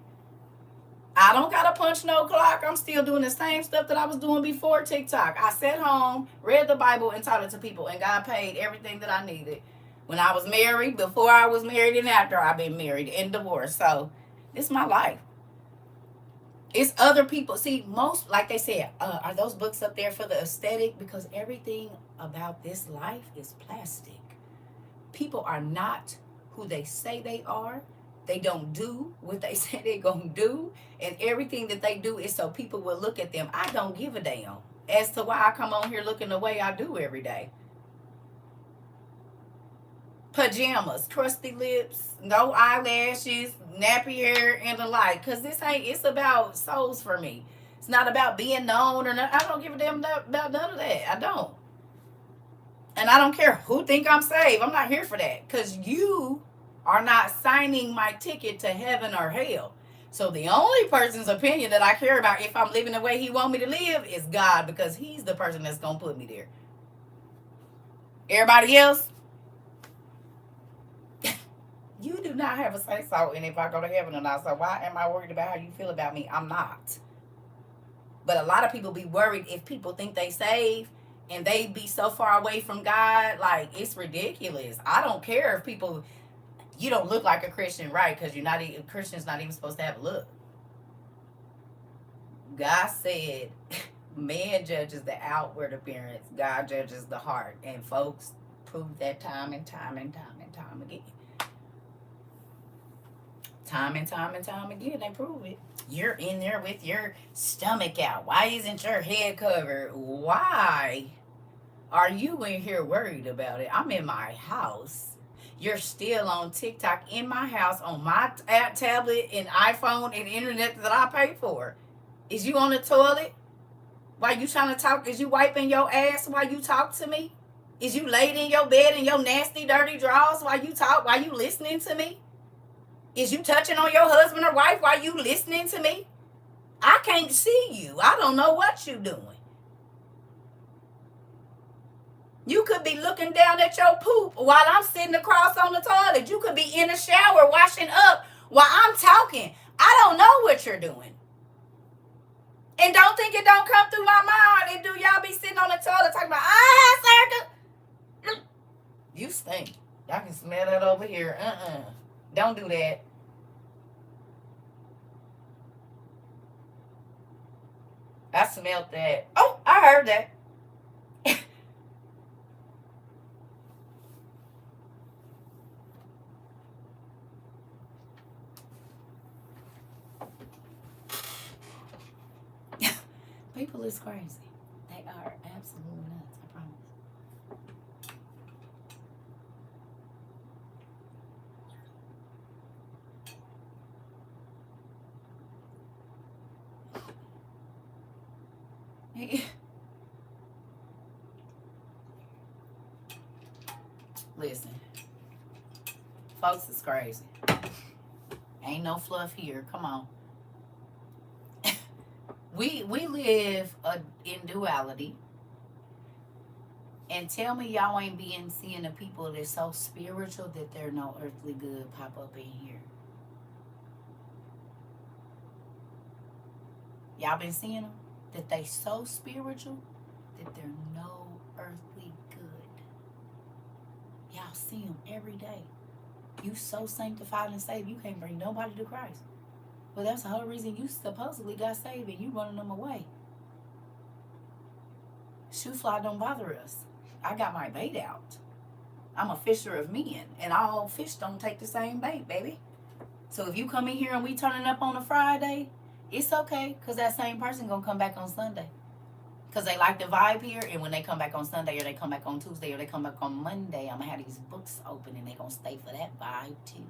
I don't got to punch no clock. I'm still doing the same stuff that I was doing before TikTok. I sat home, read the Bible, and taught it to people. And God paid everything that I needed. When I was married, before I was married, and after I've been married and divorced. So it's my life. It's other people. See, most, like they said, are those books up there for the aesthetic? Because everything about this life is plastic. People are not who they say they are. They don't do what they say they're going to do. And everything that they do is so people will look at them. I don't give a damn as to why I come on here looking the way I do every day. Pajamas, crusty lips, no eyelashes, nappy hair, and the like. Because it's about souls for me. It's not about being known or not. I don't give a damn about none of that. I don't. And I don't care who think I'm saved. I'm not here for that. Because you are not signing my ticket to heaven or hell. So the only person's opinion that I care about if I'm living the way he want me to live is God. Because he's the person that's going to put me there. Everybody else, you do not have a say so in if I go to heaven or not. So why am I worried about how you feel about me? I'm not. But a lot of people be worried if people think they saved and they be so far away from God. Like, it's ridiculous. I don't care if people, you don't look like a Christian, right? Because a Christian's not even supposed to have a look. God said, man judges the outward appearance. God judges the heart. And folks prove that time and time and time and time again. Time and time and time again, they prove it. You're in there with your stomach out. Why isn't your head covered? Why are you in here worried about it? I'm in my house. You're still on TikTok in my house on my tablet and iPhone and internet that I pay for. Is you on the toilet? While you trying to talk? Is you wiping your ass while you talk to me? Is you laid in your bed in your nasty, dirty drawers while you talk, while you listening to me? Is you touching on your husband or wife while you listening to me? I can't see you. I don't know what you doing. You could be looking down at your poop while I'm sitting across on the toilet. You could be in the shower washing up while I'm talking. I don't know what you're doing. And don't think it don't come through my mind. And do y'all be sitting on the toilet talking about, CERCA? You stink. I can smell that over here. Don't do that. I smelled that. Oh, I heard that. People is crazy. They are absolutely nuts, I promise. Listen, folks is crazy. Ain't no fluff here. Come on. We live in duality. And tell me y'all ain't seeing the people that's so spiritual that they're no earthly good pop up in here. Y'all been seeing them? That they so spiritual that they're no earthly good. Y'all see them every day. You so sanctified and saved, you can't bring nobody to Christ. Well, that's the whole reason you supposedly got saved and you running them away. Shoe fly don't bother us. I got my bait out. I'm a fisher of men, and all fish don't take the same bait, baby. So if you come in here and we turning up on a Friday, it's okay, because that same person going to come back on Sunday. Because they like the vibe here, and when they come back on Sunday, or they come back on Tuesday, or they come back on Monday, I'm going to have these books open, and they're going to stay for that vibe, too.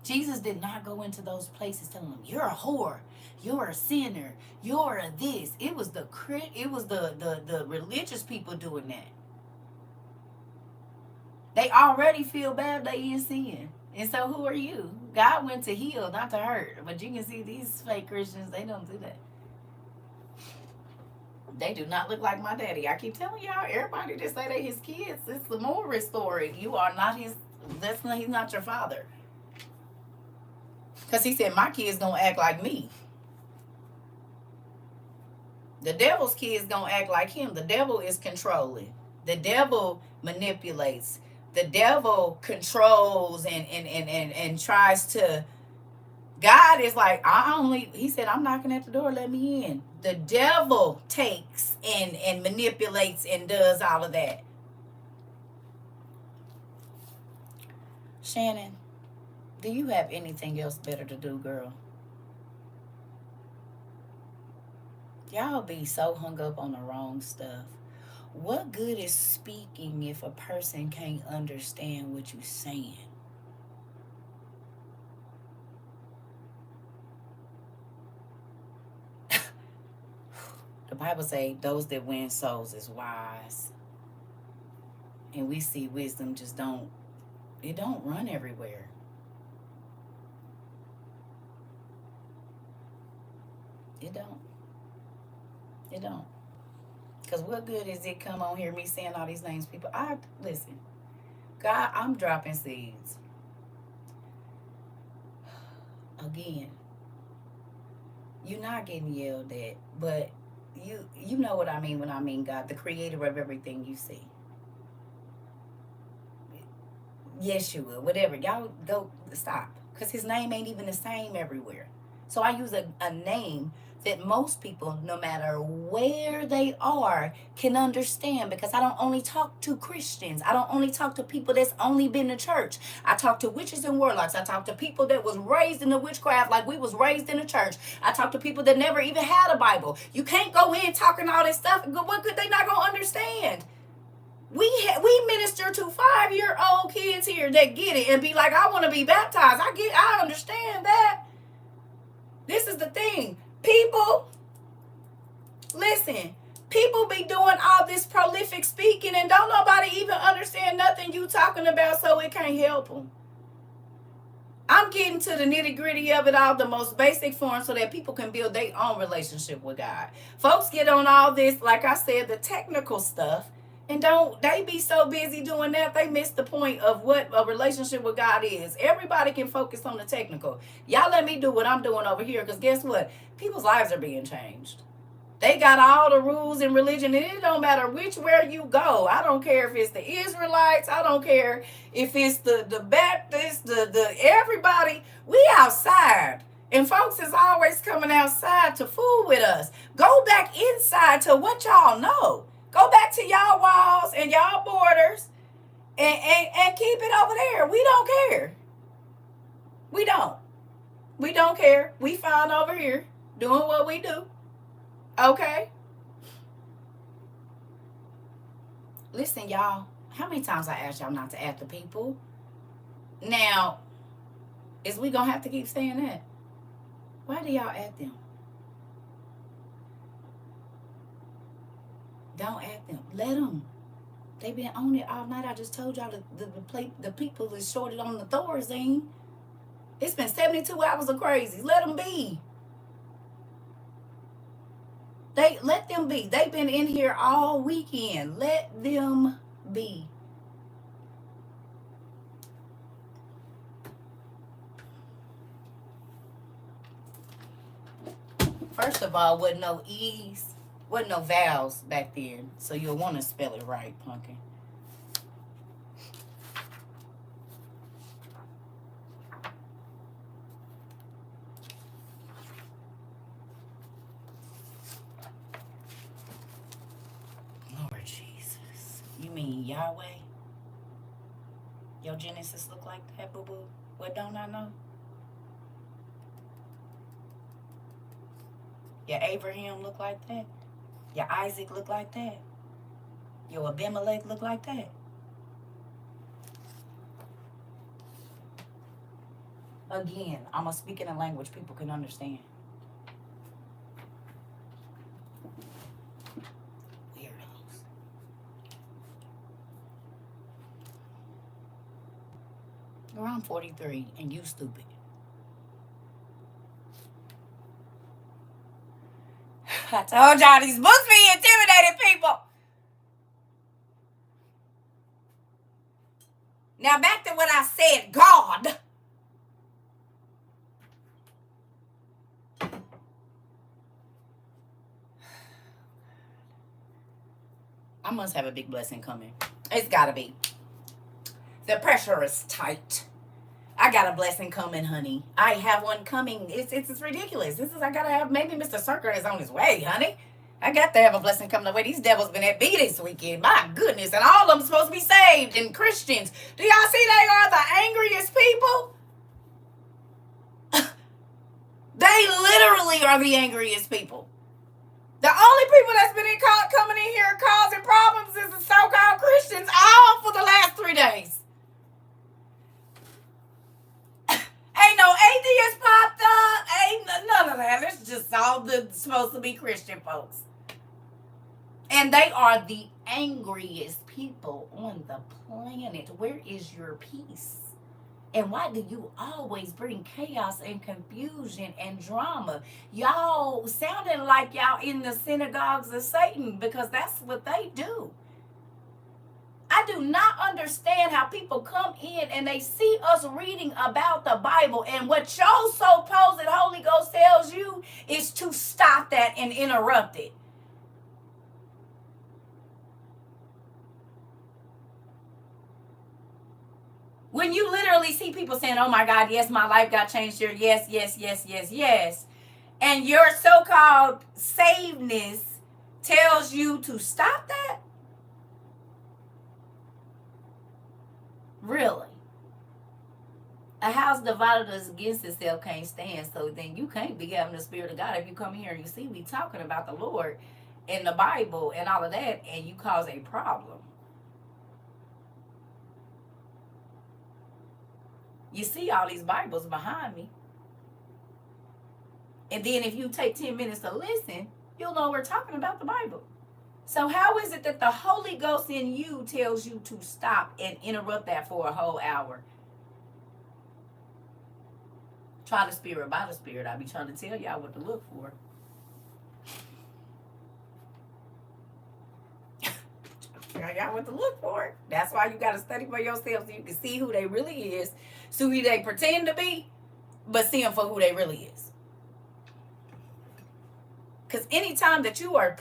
Jesus did not go into those places telling them, you're a whore, you're a sinner, you're a this. It was the religious people doing that. They already feel bad they in sin. And so who are you? God went to heal, not to hurt. But you can see these fake Christians, they don't do that. They do not look like my daddy. I keep telling y'all, everybody that say they his kids, it's the Morris story. You are not his, he's not your father. Because he said, my kids don't act like me. The devil's kids don't act like him. The devil is controlling. The devil manipulates. The devil controls and tries to. God is like, he said, I'm knocking at the door, let me in. The devil takes and manipulates and does all of that. Shannon, do you have anything else better to do, girl? Y'all be so hung up on the wrong stuff. What good is speaking if a person can't understand what you're saying? The Bible say those that win souls is wise. And we see wisdom just don't run everywhere. It don't. Because what good is it come on here, me saying all these names, people? Listen, God, I'm dropping seeds. Again, you're not getting yelled at, but you know what I mean when I mean God, the creator of everything you see. Yeshua, whatever. Y'all go stop. Because his name ain't even the same everywhere. So I use a name that most people, no matter where they are, can understand, because I don't only talk to Christians. I don't only talk to people that's only been to church. I talk to witches and warlocks. I talk to people that was raised in the witchcraft like we was raised in the church. I talk to people that never even had a Bible. You can't go in talking all this stuff. What could they not gonna understand? We minister to 5-year-old kids here that get it and be like, I want to be baptized. I understand that. This is the thing. People, listen, people be doing all this prolific speaking and don't nobody even understand nothing you talking about, so it can't help them. I'm getting to the nitty gritty of it all, the most basic form, so that people can build their own relationship with God. Folks get on all this, like I said, the technical stuff, and don't they be so busy doing that they miss the point of what a relationship with God is. Everybody can focus on the technical. Y'all let me do what I'm doing over here, because guess what? People's lives are being changed. They got all the rules in religion, and it don't matter which where you go. I don't care if it's the Israelites. I don't care if it's the Baptists, the everybody. We outside. And folks is always coming outside to fool with us. Go back inside to what y'all know. Go back to y'all walls and y'all borders and keep it over there. We don't care. We don't. We don't care. We fine over here doing what we do. Okay? Listen, y'all. How many times I asked y'all not to add the people? Now, is we gonna have to keep saying that? Why do y'all add them? Don't add them. Let them. They been on it all night. I just told y'all the people is shorted on the Thorazine. It's been 72 hours of crazy. Let them be. Let them be. They've been in here all weekend. Let them be. First of all, wasn't no E's, wasn't no vowels back then, so you'll want to spell it right, pumpkin. Mean Yahweh? Your Genesis look like that, boo-boo? What don't I know? Your Abraham look like that? Your Isaac look like that? Your Abimelech look like that? Again, I'm going to speak in a language people can understand. Girl, I'm 43 and you stupid. I told y'all these books be intimidating people. Now back to what I said, God. I must have a big blessing coming. It's gotta be. The pressure is tight. I got a blessing coming, honey. I have one coming. It's ridiculous. I gotta have, maybe Mr. CERCA is on his way, honey. I got to have a blessing coming away. These devils been at me this weekend. My goodness. And all of them supposed to be saved and Christians. Do y'all see they are the angriest people? They literally are the angriest people. The only people that's been coming in here causing problems is the so-called Christians, all for the last 3 days. Ain't no atheists popped up. Ain't none of that. It's just all supposed to be Christian folks. And they are the angriest people on the planet. Where is your peace? And why do you always bring chaos and confusion and drama? Y'all sounding like y'all in the synagogues of Satan, because that's what they do. I do not understand how people come in and they see us reading about the Bible, and what your supposed Holy Ghost tells you is to stop that and interrupt it. When you literally see people saying, oh my God, yes, my life got changed here. Yes, yes, yes, yes, yes. And your so-called savedness tells you to stop that? Really? A house divided against itself can't stand. So then you can't be having the Spirit of God if you come here and you see me talking about the Lord in the Bible and all of that, and you cause a problem. You see all these Bibles behind me. And then if you take 10 minutes to listen, you'll know we're talking about the Bible. So how is it that the Holy Ghost in you tells you to stop and interrupt that for a whole hour? Try the spirit by the spirit. I be trying to tell y'all what to look for. Y'all what to look for. That's why you got to study for yourself so you can see who they really is, see who they pretend to be, but see them for who they really is. Because anytime that you are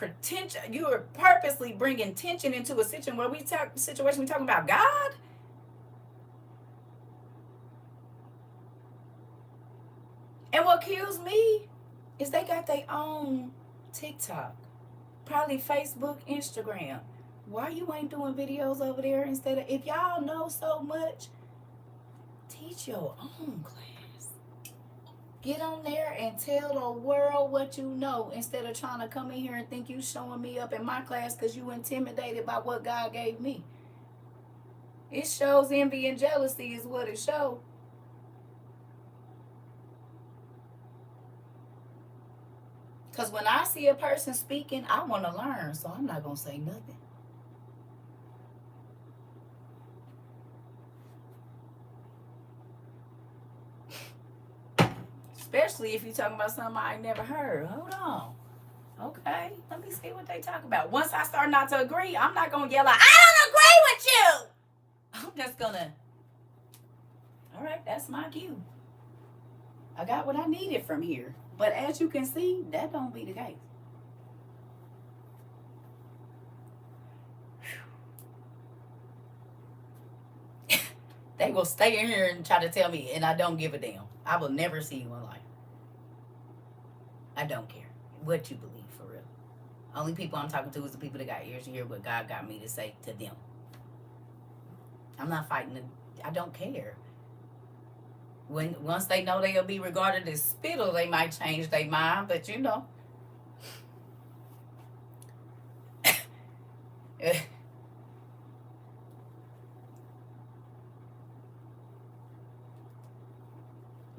purposely bringing tension into a situation where we talking about God. And what kills me is they got their own TikTok, probably Facebook, Instagram. Why you ain't doing videos over there instead of, if y'all know so much, teach your own class. Get on there and tell the world what you know instead of trying to come in here and think you showing me up in my class because you intimidated by what God gave me. It shows envy and jealousy is what it shows. Because when I see a person speaking, I want to learn, so I'm not going to say nothing. Especially if you're talking about something I ain't never heard. Hold on. Okay, let me see what they talk about. Once I start not to agree, I'm not going to yell out, I don't agree with you. I'm just going to, all right, that's my cue. I got what I needed from here. But as you can see, that don't be the case. They will stay in here and try to tell me, and I don't give a damn. I will never see you in life. I don't care what you believe, for real. Only people I'm talking to is the people that got ears to hear what God got me to say to them. I'm not fighting it. I don't care. Once they know they'll be regarded as spittle, they might change their mind, but you know.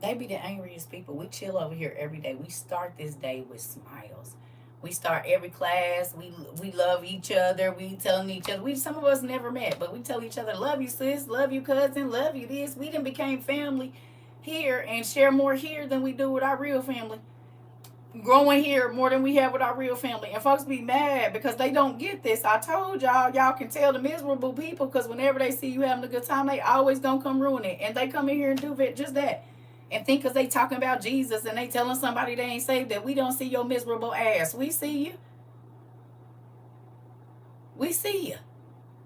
They be the angriest people. We chill over here every day. We start this day with smiles. We start every class. We love each other. We telling each other. Some of us never met, but we tell each other, love you sis, love you cousin, love you this. We done became family here and share more here than we do with our real family. Growing here more than we have with our real family. And folks be mad because they don't get this. I told y'all can tell the miserable people because whenever they see you having a good time, they always gonna come ruin it. And they come in here and do just that. And think because they talking about Jesus and they telling somebody they ain't saved that we don't see your miserable ass. We see you. We see you.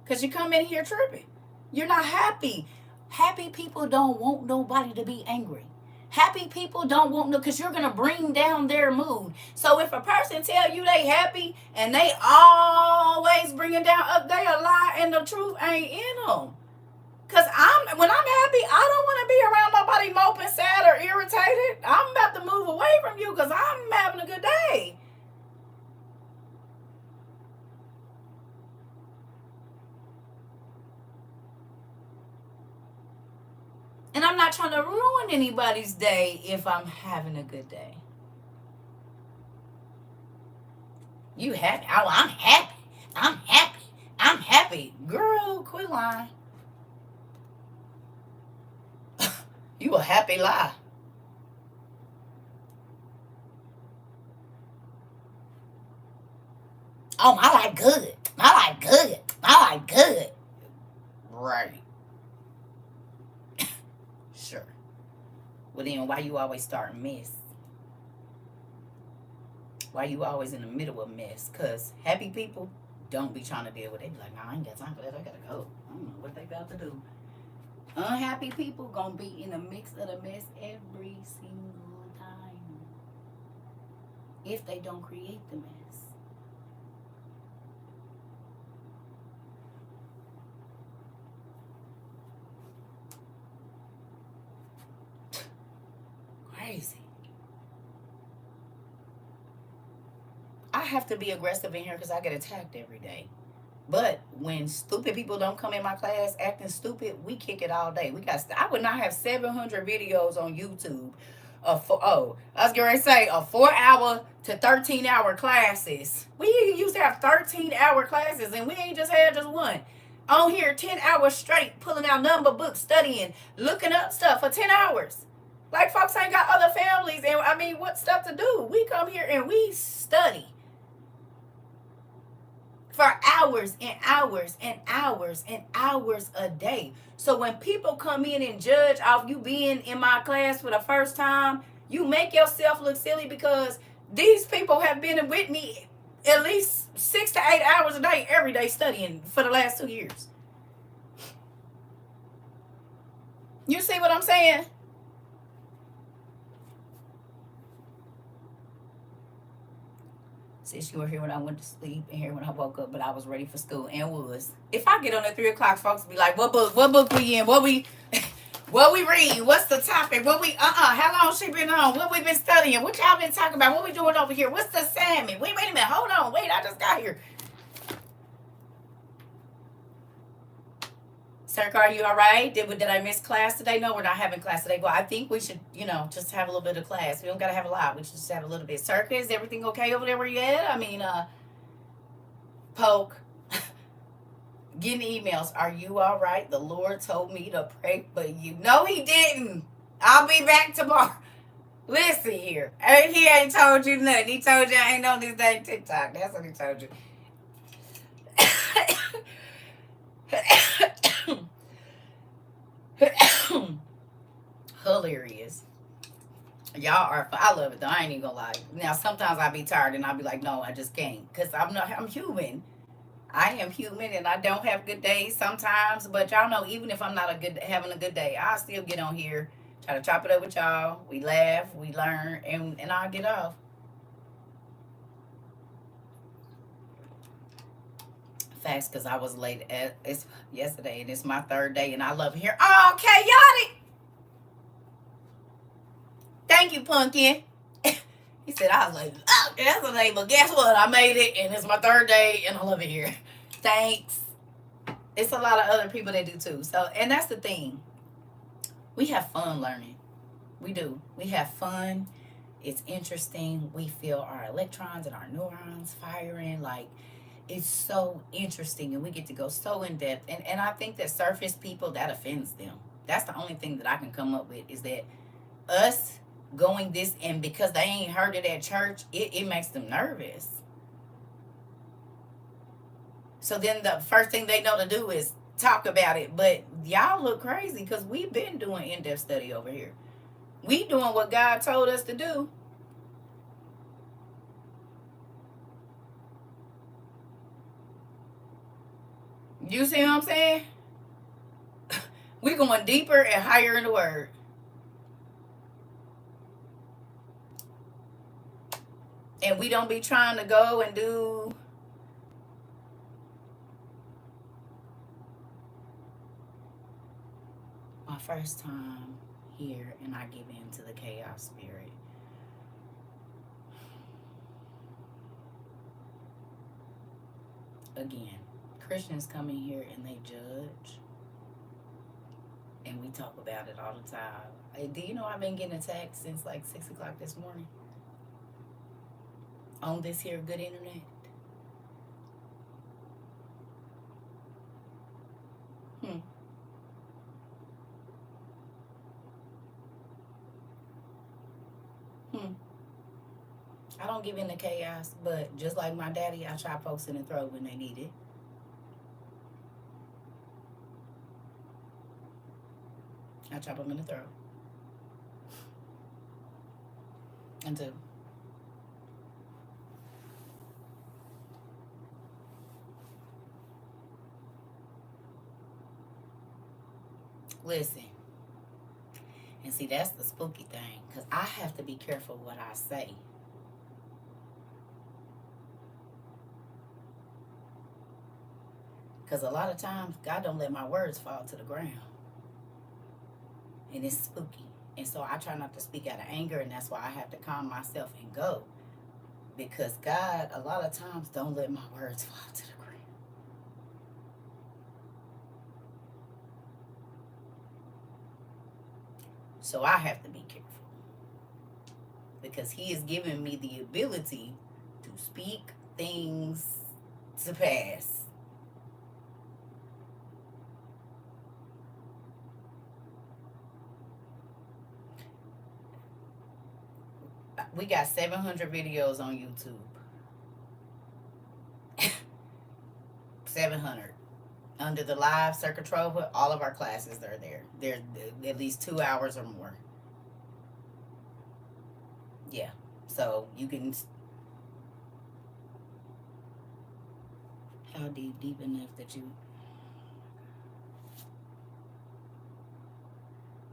Because you come in here tripping. You're not happy. Happy people don't want nobody to be angry. Happy people don't want no, because you're going to bring down their mood. So if a person tell you they happy and they always bringing down up, they a lie and the truth ain't in them. Because when I'm happy, I don't want to be around nobody moping, sad, or irritated. I'm about to move away from you because I'm having a good day. And I'm not trying to ruin anybody's day if I'm having a good day. You happy? Oh, I'm happy. I'm happy. I'm happy. Girl, quit lying. You a happy lie. Oh, I like good. I like good. I like good. Right. Sure. Well, then why you always starting mess? Why you always in the middle of mess? Because happy people don't be trying to deal with it. They be like, nah, I ain't got time for that. I gotta go. I don't know what they about to do. Unhappy people gonna be in the mix of the mess every single time if they don't create the mess. Crazy. I have to be aggressive in here because I get attacked every day. But when stupid people don't come in my class acting stupid, we kick it all day. I would not have 700 videos on YouTube. I was going to say a 4-hour to 13-hour classes. We used to have 13-hour classes, and we ain't just had just one. On here, 10 hours straight, pulling out number books, studying, looking up stuff for 10 hours. Like folks ain't got other families, and I mean, what stuff to do? We come here and we study for hours and hours and hours and hours a day. So when people come in and judge off you being in my class for the first time, you make yourself look silly because these people have been with me at least 6 to 8 hours a day, every day studying for the last 2 years. You see what I'm saying? Since you were here when I went to sleep and here when I woke up, but I was ready for school and was. If I get on at 3 o'clock, folks be like, "What book? What book we in? What we, what we read? What's the topic? What we How long she been on? What we been studying? What y'all been talking about? What we doing over here? What's the assignment? Wait a minute, hold on, wait, I just got here. CERCA, are you all right? Did I miss class today? No, we're not having class today. Well, I think we should, just have a little bit of class. We don't got to have a lot. We should just have a little bit. CERCA, is everything okay over there where you at? I mean, Poke, getting emails. Are you all right? The Lord told me to pray for you. No, he didn't. I'll be back tomorrow. Listen here. He ain't told you nothing. He told you I ain't on this dang TikTok. That's what he told you. Hilarious. Y'all are, I love it though. I ain't even gonna lie. Now, sometimes I be tired and I'll be like, no, I just can't. Because I'm human. I am human and I don't have good days sometimes. But y'all know, even if I'm not having a good day, I'll still get on here, try to chop it up with y'all. We laugh, we learn, and I'll get off. Facts, because I was late it's yesterday and it's my third day and I love it here. Oh, chaotic. Thank you, Pumpkin. He said, I was like, oh, that's the name, but guess what? I made it and it's my third day and I love it here. Thanks. It's a lot of other people that do too. So, and that's the thing. We have fun learning. We do. We have fun. It's interesting. We feel our electrons and our neurons firing. Like, it's so interesting and we get to go so in depth. And I think that surface people, that offends them. That's the only thing that I can come up with is that us going this, and because they ain't heard it at church, it makes them nervous. So then the first thing they know to do is talk about it. But y'all look crazy because we've been doing in-depth study over here. We doing what God told us to do. You see what I'm saying? We're going deeper and higher in the word. And we don't be trying to go and do my first time here and I give in to the chaos spirit. Again, Christians come in here and they judge. And we talk about it all the time. Hey, do you know I've been getting attacked since like 6 o'clock this morning? On this here good internet. I don't give in to chaos, but just like my daddy, I chop folks in the throat when they need it. I chop them in the throat. And two. Listen. And see, that's the spooky thing. Because I have to be careful what I say. Because a lot of times, God don't let my words fall to the ground. And it's spooky. And so I try not to speak out of anger. And that's why I have to calm myself and go. Because God, a lot of times, don't let my words fall to the ground. So I have to be careful. Because he has given me the ability to speak things to pass. We got 700 videos on YouTube. 700. Under the live CERCA TROVA, all of our classes are there. They're at least 2 hours or more. Yeah. So you can. How deep? Deep enough that you.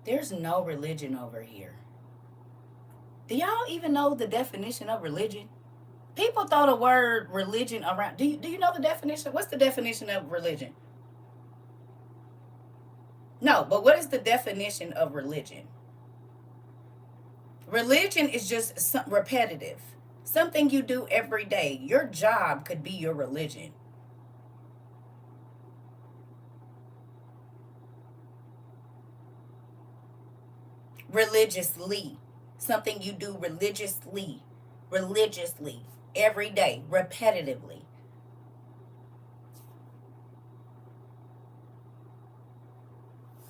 There's no religion over here. Do y'all even know the definition of religion? People throw the word religion around. Do you know the definition? What's the definition of religion? No, but what is the definition of religion? Religion is just repetitive. Something you do every day. Your job could be your religion. Religiously. Something you do religiously. Religiously. Every day. Repetitively.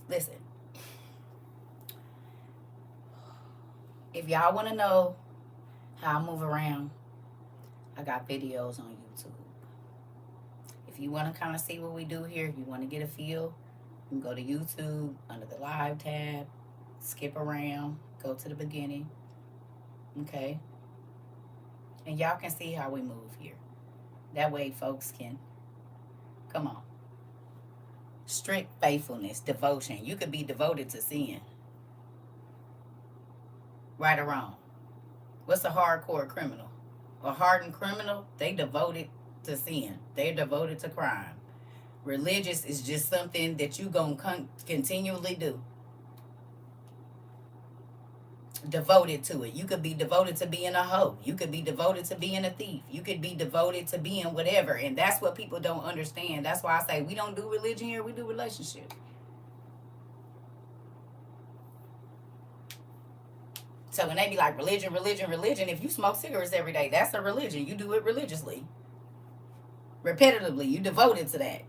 Listen. If y'all want to know how I move around, I got videos on YouTube. If you want to kind of see what we do here, if you want to get a feel, you can go to YouTube under the live tab, skip around, go to the beginning. Okay? And y'all can see how we move here. That way folks can, come on. Strict faithfulness, devotion. You could be devoted to sin. Right or wrong? What's a hardcore criminal? A hardened criminal, they devoted to sin. They're devoted to crime. Religious is just something that you gonna continually do. Devoted to it. You could be devoted to being a hoe. You could be devoted to being a thief. You could be devoted to being whatever. And that's what people don't understand. That's why I say we don't do religion here, we do relationship. So when they be like religion, if you smoke cigarettes every day, that's a religion. You do it religiously. Repetitively. You devoted to that.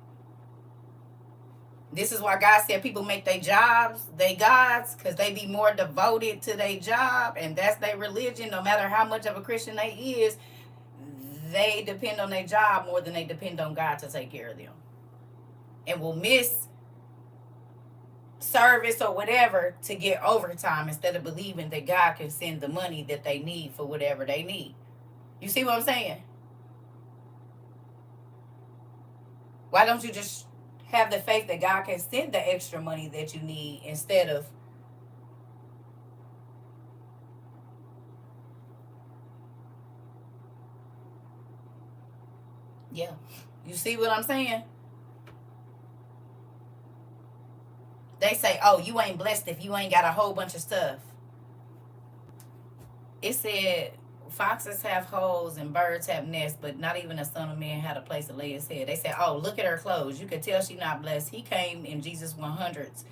This is why God said people make their jobs they gods, because they be more devoted to their job, and that's their religion. No matter how much of a Christian they is, they depend on their job more than they depend on God to take care of them. And will miss service or whatever to get overtime instead of believing that God can send the money that they need for whatever they need. You see what I'm saying? Why don't you just have the faith that God can send the extra money that you need instead of yeah. You see what I'm saying? They say, oh, you ain't blessed if you ain't got a whole bunch of stuff. It said foxes have holes and birds have nests, but not even a son of man had a place to lay his head. They said, oh, look at her clothes. You could tell she not blessed. He came in Jesus 100s,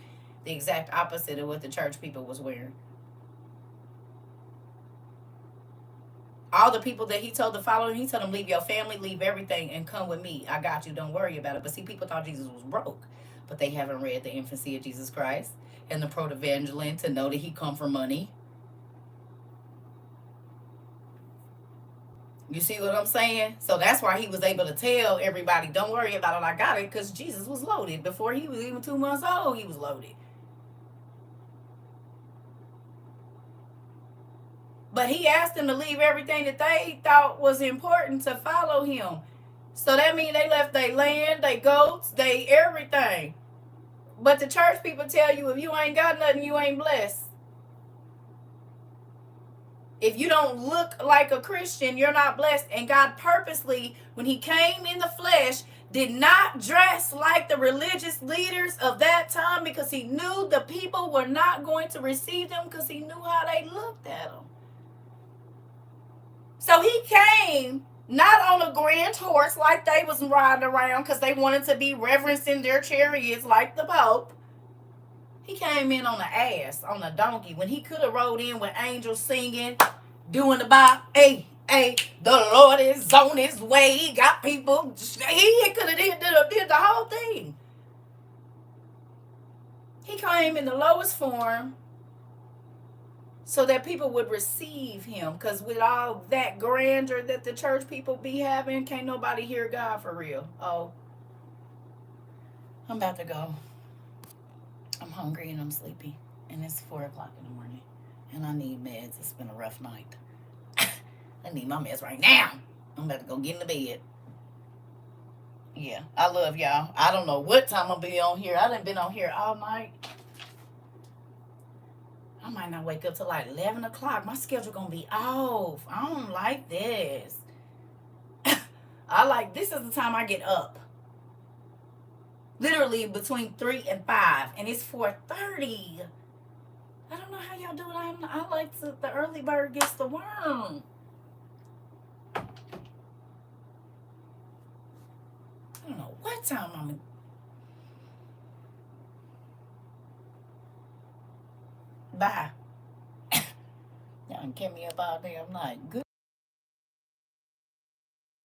the exact opposite of what the church people was wearing. All the people that he told to follow him, he told them, leave your family, leave everything, and come with me. I got you. Don't worry about it. But see, people thought Jesus was broke. But they haven't read the infancy of Jesus Christ and the proto-evangelion to know that he come from money. You see what I'm saying? So that's why he was able to tell everybody, don't worry about it, I got it, because Jesus was loaded. Before he was even 2 months old, he was loaded. But he asked them to leave everything that they thought was important to follow him. So that means they left their land, their goats, their everything. But the church people tell you, if you ain't got nothing, you ain't blessed. If you don't look like a Christian, you're not blessed. And God purposely, when he came in the flesh, did not dress like the religious leaders of that time, because he knew the people were not going to receive them, because he knew how they looked at them. So he came not on a grand horse like they was riding around because they wanted to be reverencing their chariots like the Pope. He came in on an ass, on a donkey, when he could have rode in with angels singing, doing the bop. Hey, the Lord is on his way. He got people. He could have did the whole thing. He came in the lowest form, so that people would receive him. Because with all that grandeur that the church people be having, can't nobody hear God for real. Oh, I'm about to go. I'm hungry and I'm sleepy. And it's 4 o'clock in the morning. And I need meds. It's been a rough night. I need my meds right now. I'm about to go get in the bed. Yeah, I love y'all. I don't know what time I'll be on here. I done been on here all night. I might not wake up till like 11 o'clock. My schedule gonna be off. I don't like this. This is the time I get up. Literally between 3 and 5. And it's 4:30. I don't know how y'all do it. I like the early bird gets the worm. I don't know what time I'm. Bye. Y'all can get me up all day. I'm like, good.